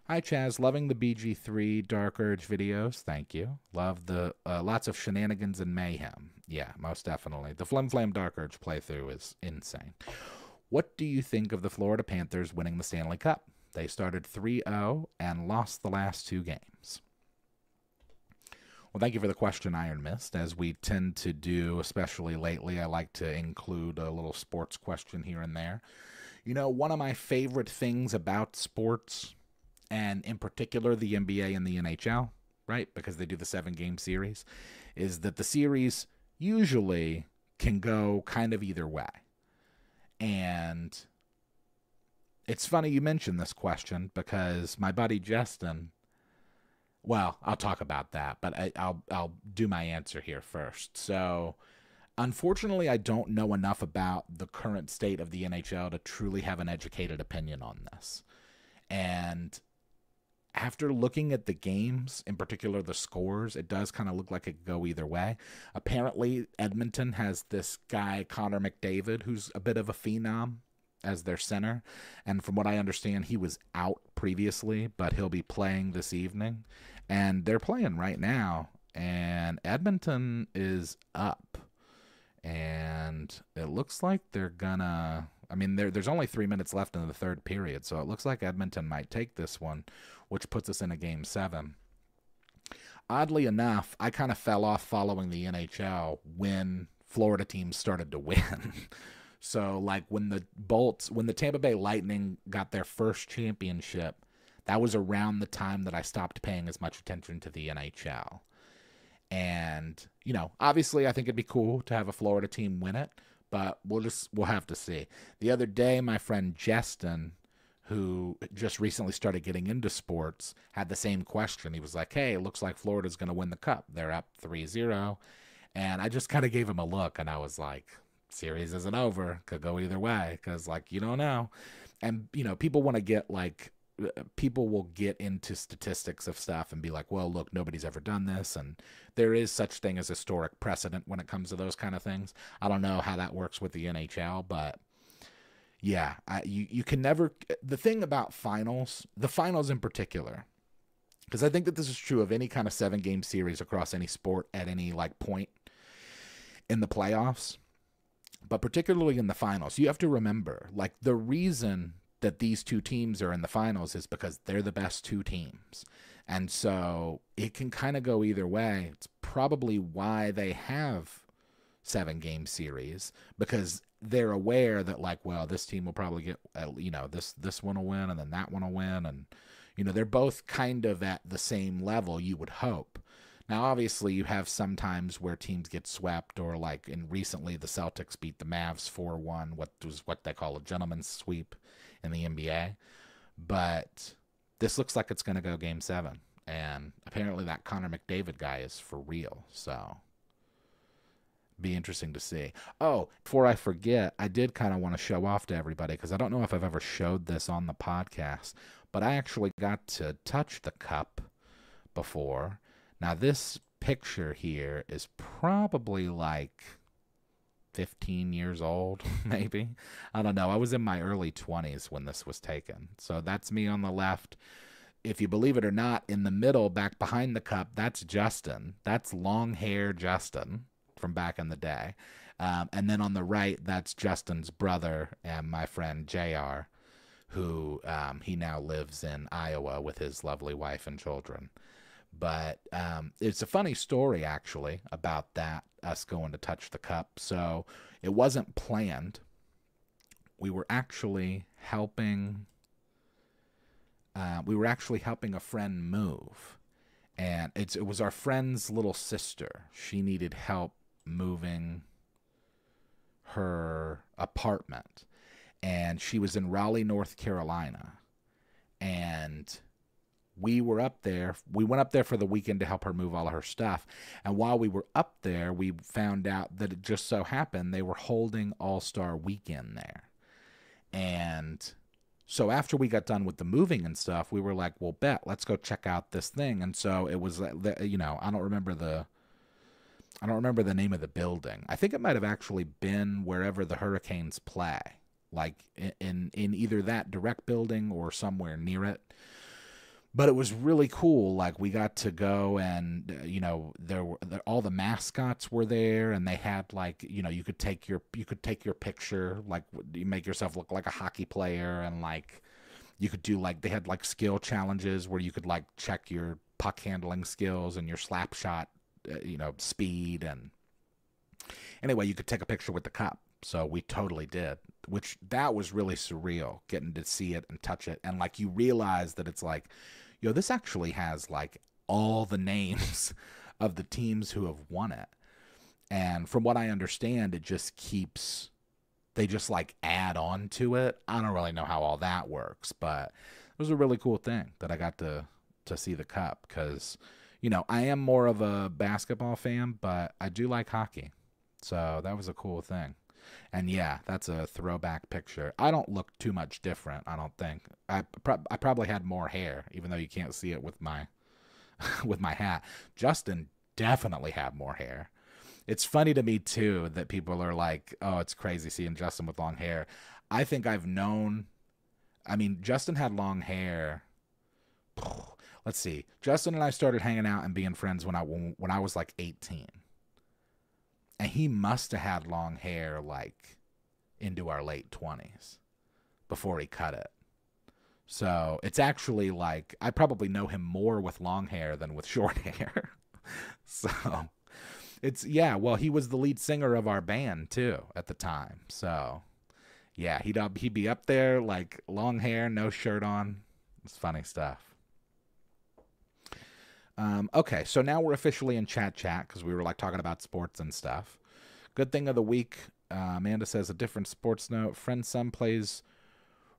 hi, Chaz. Loving the BG3 Dark Urge videos. Thank you. Love the lots of shenanigans and mayhem. Yeah, most definitely. The Flim Flam Dark Urge playthrough is insane. What do you think of the Florida Panthers winning the Stanley Cup? They started 3-0 and lost the last 2 games. Well, thank you for the question, Iron Mist. As we tend to do, especially lately, I like to include a little sports question here and there. You know, one of my favorite things about sports, and in particular the NBA and the NHL, right, because they do the 7-game series, is that the series usually can go kind of either way. And it's funny you mentioned this question, because my buddy Justin, well, I'll talk about that, but I'll do my answer here first. So, unfortunately, I don't know enough about the current state of the NHL to truly have an educated opinion on this. And after looking at the games, in particular the scores, it does kind of look like it could go either way. Apparently, Edmonton has this guy, Connor McDavid, who's a bit of a phenom as their center. And from what I understand, he was out previously, but he'll be playing this evening. And they're playing right now, and Edmonton is up. And it looks like they're gonna... I mean, there's only 3 minutes left in the third period, so it looks like Edmonton might take this one, which puts us in a Game 7. Oddly enough, I kind of fell off following the NHL when Florida teams started to win. So, like, when the Tampa Bay Lightning got their first championship, that was around the time that I stopped paying as much attention to the NHL. And, you know, obviously I think it'd be cool to have a Florida team win it, but we'll have to see. The other day, my friend Justin, who just recently started getting into sports, had the same question. He was like, hey, it looks like Florida's going to win the Cup. They're up 3-0. And I just kind of gave him a look, and I was like, series isn't over. Could go either way, because, like, you don't know. And, you know, people want to get, like, people will get into statistics of stuff and be like, well, look, nobody's ever done this, and there is such thing as historic precedent when it comes to those kind of things. I don't know how that works with the NHL, but yeah, you can never. The thing about finals, the finals in particular, because I think that this is true of any kind of 7-game series across any sport at any like point in the playoffs, but particularly in the finals, you have to remember, like, the reason that these two teams are in the finals is because they're the best two teams. And so it can kind of go either way. It's probably why they have 7-game series, because they're aware that, like, well, this team will probably get, this one will win, and then that one will win. And, they're both kind of at the same level, you would hope. Now, obviously, you have some times where teams get swept, or like recently the Celtics beat the Mavs 4-1, what they call a gentleman's sweep in the NBA. But this looks like it's going to go Game 7. And apparently that Connor McDavid guy is for real. So, be interesting to see. Oh, before I forget, I did kind of want to show off to everybody, because I don't know if I've ever showed this on the podcast, but I actually got to touch the cup before. Now, this picture here is probably like 15 years old, maybe. I don't know. I was in my early 20s when this was taken. So that's me on the left. If you believe it or not, in the middle, back behind the cup, that's Justin. That's long hair Justin from back in the day. And then on the right, that's Justin's brother and my friend JR, who he now lives in Iowa with his lovely wife and children. But it's a funny story, actually, about that, us going to touch the cup. So it wasn't planned. We were actually helping a friend move. And it was our friend's little sister. She needed help moving her apartment. And she was in Raleigh, North Carolina. And we were up there. We went up there for the weekend to help her move all of her stuff. And while we were up there, we found out that it just so happened they were holding All-Star Weekend there. And so after we got done with the moving and stuff, we were like, well, let's go check out this thing. And so it was, I don't remember the name of the building. I think it might have actually been wherever the Hurricanes play, like in either that direct building or somewhere near it. But it was really cool. Like, we got to go, and all the mascots were there, and they had, like, you could take your picture, like, you make yourself look like a hockey player, and like you could do, like, they had like skill challenges where you could like check your puck handling skills and your slap shot speed. And anyway, you could take a picture with the cup. So we totally did, which that was really surreal, getting to see it and touch it. And like, you realize that it's like, this actually has like all the names of the teams who have won it. And from what I understand, it just they just like add on to it. I don't really know how all that works, but it was a really cool thing that I got to see the cup, because, I am more of a basketball fan, but I do like hockey. So that was a cool thing. And yeah, that's a throwback picture. I don't look too much different, I don't think. I probably had more hair, even though you can't see it with my with my hat. Justin definitely had more hair. It's funny to me too that people are like, "Oh, it's crazy seeing Justin with long hair." I think Justin had long hair. Let's see. Justin and I started hanging out and being friends when I was like 18. And he must have had long hair like into our late 20s before he cut it. So it's actually like, I probably know him more with long hair than with short hair. So it's, yeah, well, he was the lead singer of our band too at the time. So yeah, he'd be up there like long hair, no shirt on. It's funny stuff. Okay, so now we're officially in chat because we were like talking about sports and stuff. Good thing of the week, Amanda says, a different sports note. Friend's son plays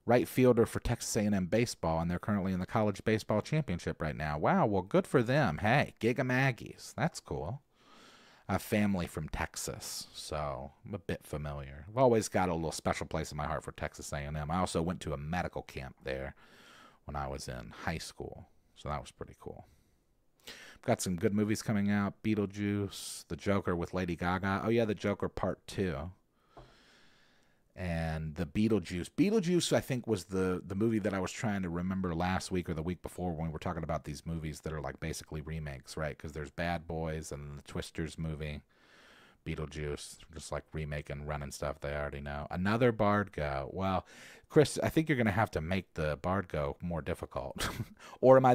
right fielder for Texas A&M baseball, and they're currently in the college baseball championship right now. Wow, well, good for them. Hey, Giga Aggies. That's cool. I have family from Texas, so I'm a bit familiar. I've always got a little special place in my heart for Texas A&M. I also went to a medical camp there when I was in high school. So that was pretty cool. Got some good movies coming out. Beetlejuice, The Joker with Lady Gaga. Oh yeah, The Joker Part 2. And the Beetlejuice. Beetlejuice, I think, was the movie that I was trying to remember last week or the week before when we were talking about these movies that are like basically remakes, right? Because there's Bad Boys and the Twisters movie. Beetlejuice, just like remaking, running stuff they already know. Another Bard Go. Well, Chris, I think you're going to have to make the Bard Go more difficult. Or am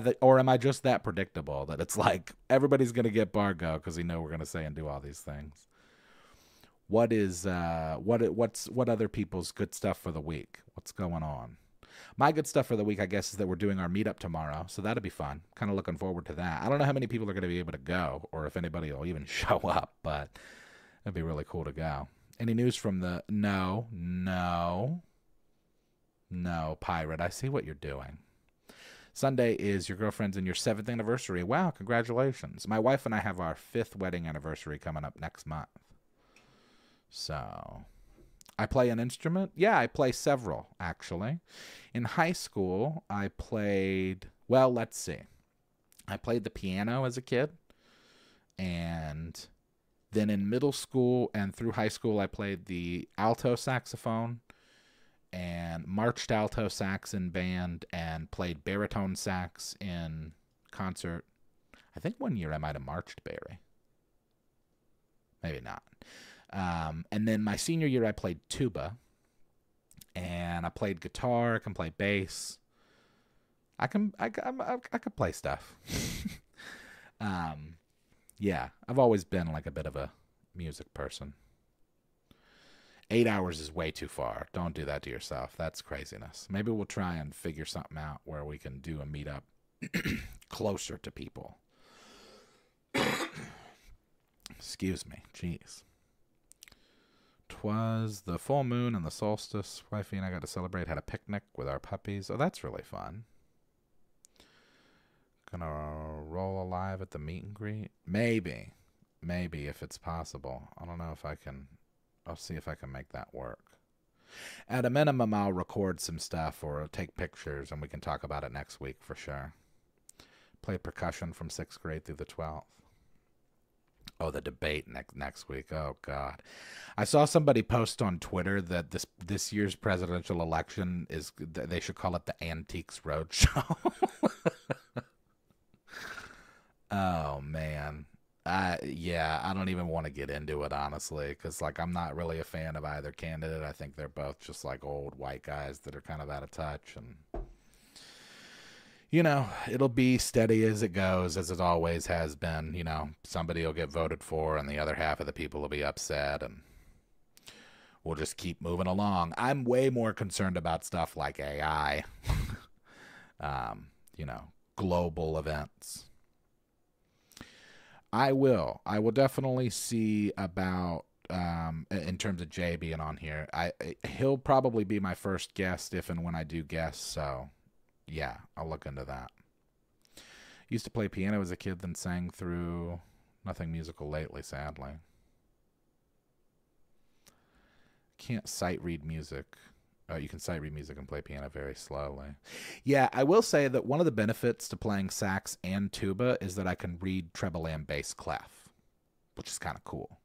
I just that predictable that it's like everybody's going to get Bard Go because we know we're going to say and do all these things? What other people's good stuff for the week? What's going on? My good stuff for the week, I guess, is that we're doing our meetup tomorrow, so that'll be fun. Kind of looking forward to that. I don't know how many people are going to be able to go, or if anybody will even show up, but it'd be really cool to go. Any news from the... No, Pirate, I see what you're doing. Sunday is your girlfriend's and your 7th anniversary. Wow, congratulations. My wife and I have our 5th wedding anniversary coming up next month. So, I play an instrument? Yeah, I play several, actually. In high school, I played, well, let's see. I played the piano as a kid. And then in middle school and through high school, I played the alto saxophone and marched alto sax in band and played baritone sax in concert. I think one year I might have marched Barry. Maybe not. And then my senior year, I played tuba, and I played guitar. I can play bass. I can play stuff. Yeah, I've always been like a bit of a music person. 8 hours is way too far. Don't do that to yourself. That's craziness. Maybe we'll try and figure something out where we can do a meetup closer to people. Excuse me. Jeez. 'Twas the full moon and the solstice. Wifey and I got to celebrate, had a picnic with our puppies. Oh, that's really fun. Gonna roll alive at the meet and greet? Maybe. Maybe, if it's possible. I don't know if I can. I'll see if I can make that work. At a minimum, I'll record some stuff or take pictures, and we can talk about it next week for sure. Played percussion from 6th grade through the 12th. Oh, the debate next week. Oh, God. I saw somebody post on Twitter that this year's presidential election is, they should call it the Antiques Roadshow. Oh, man. Yeah, I don't even want to get into it, honestly, because, like, I'm not really a fan of either candidate. I think they're both just, like, old white guys that are kind of out of touch, and... You know, it'll be steady as it goes, as it always has been. You know, somebody will get voted for and the other half of the people will be upset, and we'll just keep moving along. I'm way more concerned about stuff like AI, you know, global events. I will definitely see about, in terms of Jay being on here. He'll probably be my first guest if and when I do guests, so... Yeah, I'll look into that. Used to play piano as a kid, then sang through. Nothing musical lately, sadly. Can't sight read music. You can sight read music and play piano very slowly. Yeah, I will say that one of the benefits to playing sax and tuba is that I can read treble and bass clef, which is kind of cool.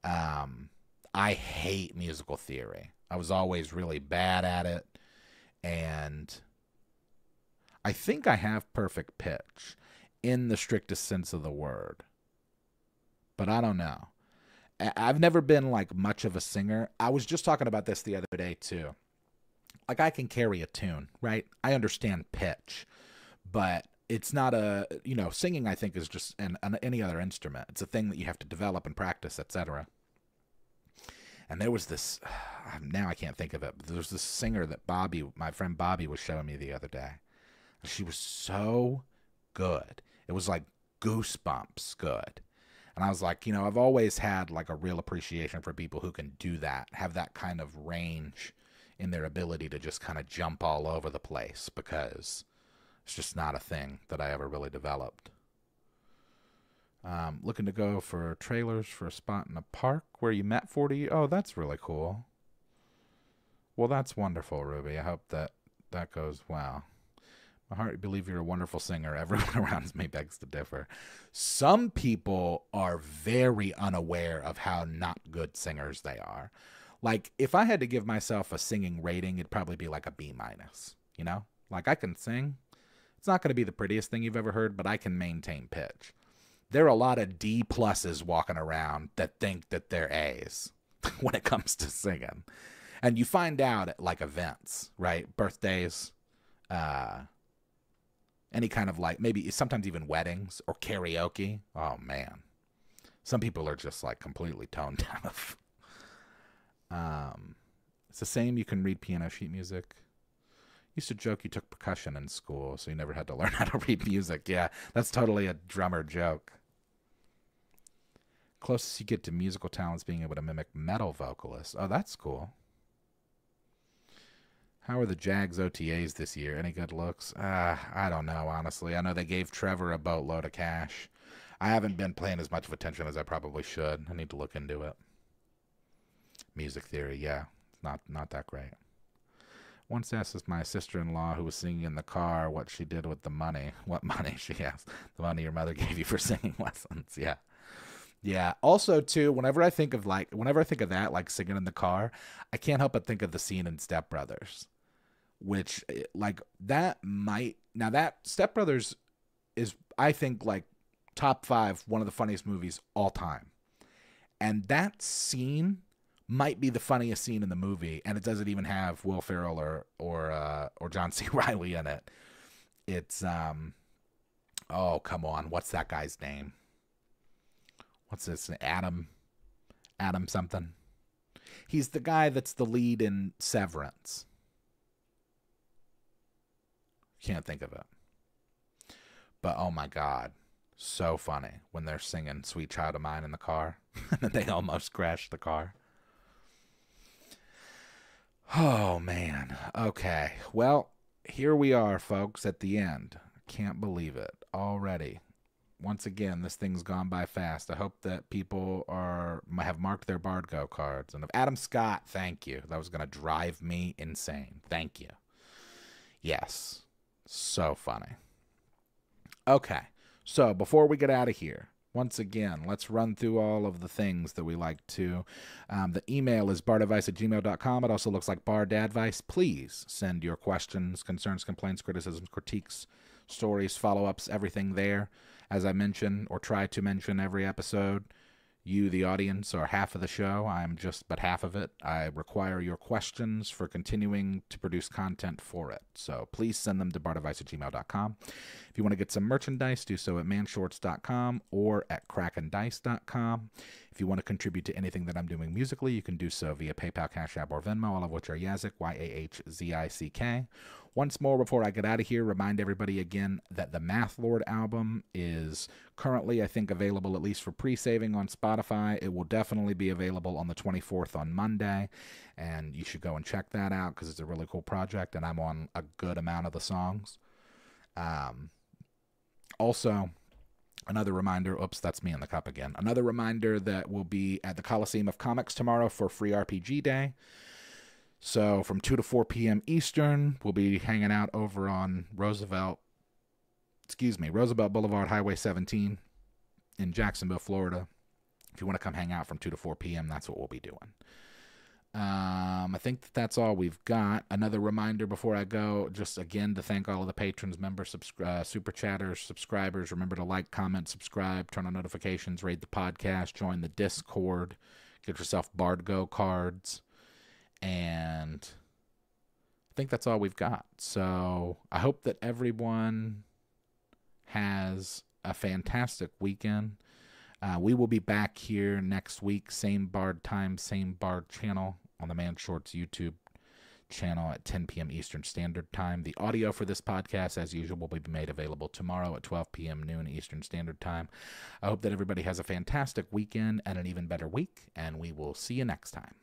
I hate musical theory. I was always really bad at it, and... I think I have perfect pitch in the strictest sense of the word, but I don't know. I've never been like much of a singer. I was just talking about this the other day too. Like I can carry a tune, right? I understand pitch, but it's not a, you know, singing I think is just any other instrument. It's a thing that you have to develop and practice, etc. And there was this, now I can't think of it, but there was this singer that my friend Bobby was showing me the other day. She was so good. It was like goosebumps good. And I was like, you know, I've always had like a real appreciation for people who can do that, have that kind of range in their ability to just kind of jump all over the place, because it's just not a thing that I ever really developed. Looking to go for trailers for a spot in a park where you met 40. Oh, that's really cool. Well, that's wonderful, Ruby. I hope that goes well. My heart believe you're a wonderful singer. Everyone around me begs to differ. Some people are very unaware of how not good singers they are. Like, if I had to give myself a singing rating, it'd probably be like a B minus, you know? Like, I can sing. It's not going to be the prettiest thing you've ever heard, but I can maintain pitch. There are a lot of D pluses walking around that think that they're A's when it comes to singing. And you find out at, like, events, right? Birthdays, any kind of, like, maybe sometimes even weddings or karaoke. Oh, man. Some people are just, like, completely tone deaf. It's the same. You can read piano sheet music. Used to joke you took percussion in school, so you never had to learn how to read music. Yeah, that's totally a drummer joke. Closest you get to musical talents being able to mimic metal vocalists. Oh, that's cool. How are the Jags OTAs this year? Any good looks? I don't know, honestly. I know they gave Trevor a boatload of cash. I haven't been paying as much of attention as I probably should. I need to look into it. Music theory, yeah. Not that great. Once asked my sister-in-law who was singing in the car what she did with the money. What money, she asked. The money your mother gave you for singing lessons. Yeah. Yeah. Also, too, whenever I think of that, like singing in the car, I can't help but think of the scene in Step Brothers, which, like, that Step Brothers is, I think, like, top 5, one of the funniest movies all time. And that scene might be the funniest scene in the movie, and it doesn't even have Will Ferrell or John C. Reilly in it. It's oh, come on, what's that guy's name? What's this? Adam something. He's the guy that's the lead in Severance. Can't think of it. But oh my God, so funny when they're singing "Sweet Child of Mine" in the car, and they almost crash the car. Oh, man. Okay. Well, here we are, folks, at the end. Can't believe it already. Once again, this thing's gone by fast. I hope that people have marked their BardGo cards. And if Adam Scott, thank you. That was going to drive me insane. Thank you. Yes. So funny. Okay. So before we get out of here, once again, let's run through all of the things that we like to. The email is bardadvice@gmail.com. It also looks like bardadvice. Please send your questions, concerns, complaints, criticisms, critiques, stories, follow-ups, everything there. As I mention or try to mention every episode, you, the audience, are half of the show. I'm just but half of it. I require your questions for continuing to produce content for it. So please send them to bardadvice@gmail.com. If you want to get some merchandise, do so at manshorts.com or at krakendice.com. If you want to contribute to anything that I'm doing musically, you can do so via PayPal, Cash App, or Venmo, all of which are Yazik, YAHZICK. Once more, before I get out of here, remind everybody again that the Math Lord album is currently, I think, available at least for pre-saving on Spotify. It will definitely be available on the 24th on Monday, and you should go and check that out because it's a really cool project, and I'm on a good amount of the songs. Also, another reminder, oops, that's me in the cup again. Another reminder that we'll be at the Coliseum of Comics tomorrow for Free RPG Day. So from 2 to 4 p.m. Eastern, we'll be hanging out over on Roosevelt Boulevard, Highway 17 in Jacksonville, Florida. If you want to come hang out from 2 to 4 p.m., that's what we'll be doing. I think that's all we've got. Another reminder before I go, just again to thank all of the patrons, members, super chatters, subscribers. Remember to like, comment, subscribe, turn on notifications, rate the podcast, join the Discord, get yourself BardGo cards. And I think that's all we've got. So I hope that everyone has a fantastic weekend. We will be back here next week, same Bard time, same Bard channel on the Man Shorts YouTube channel at 10 p.m. Eastern Standard Time. The audio for this podcast, as usual, will be made available tomorrow at 12 p.m. noon Eastern Standard Time. I hope that everybody has a fantastic weekend and an even better week, and we will see you next time.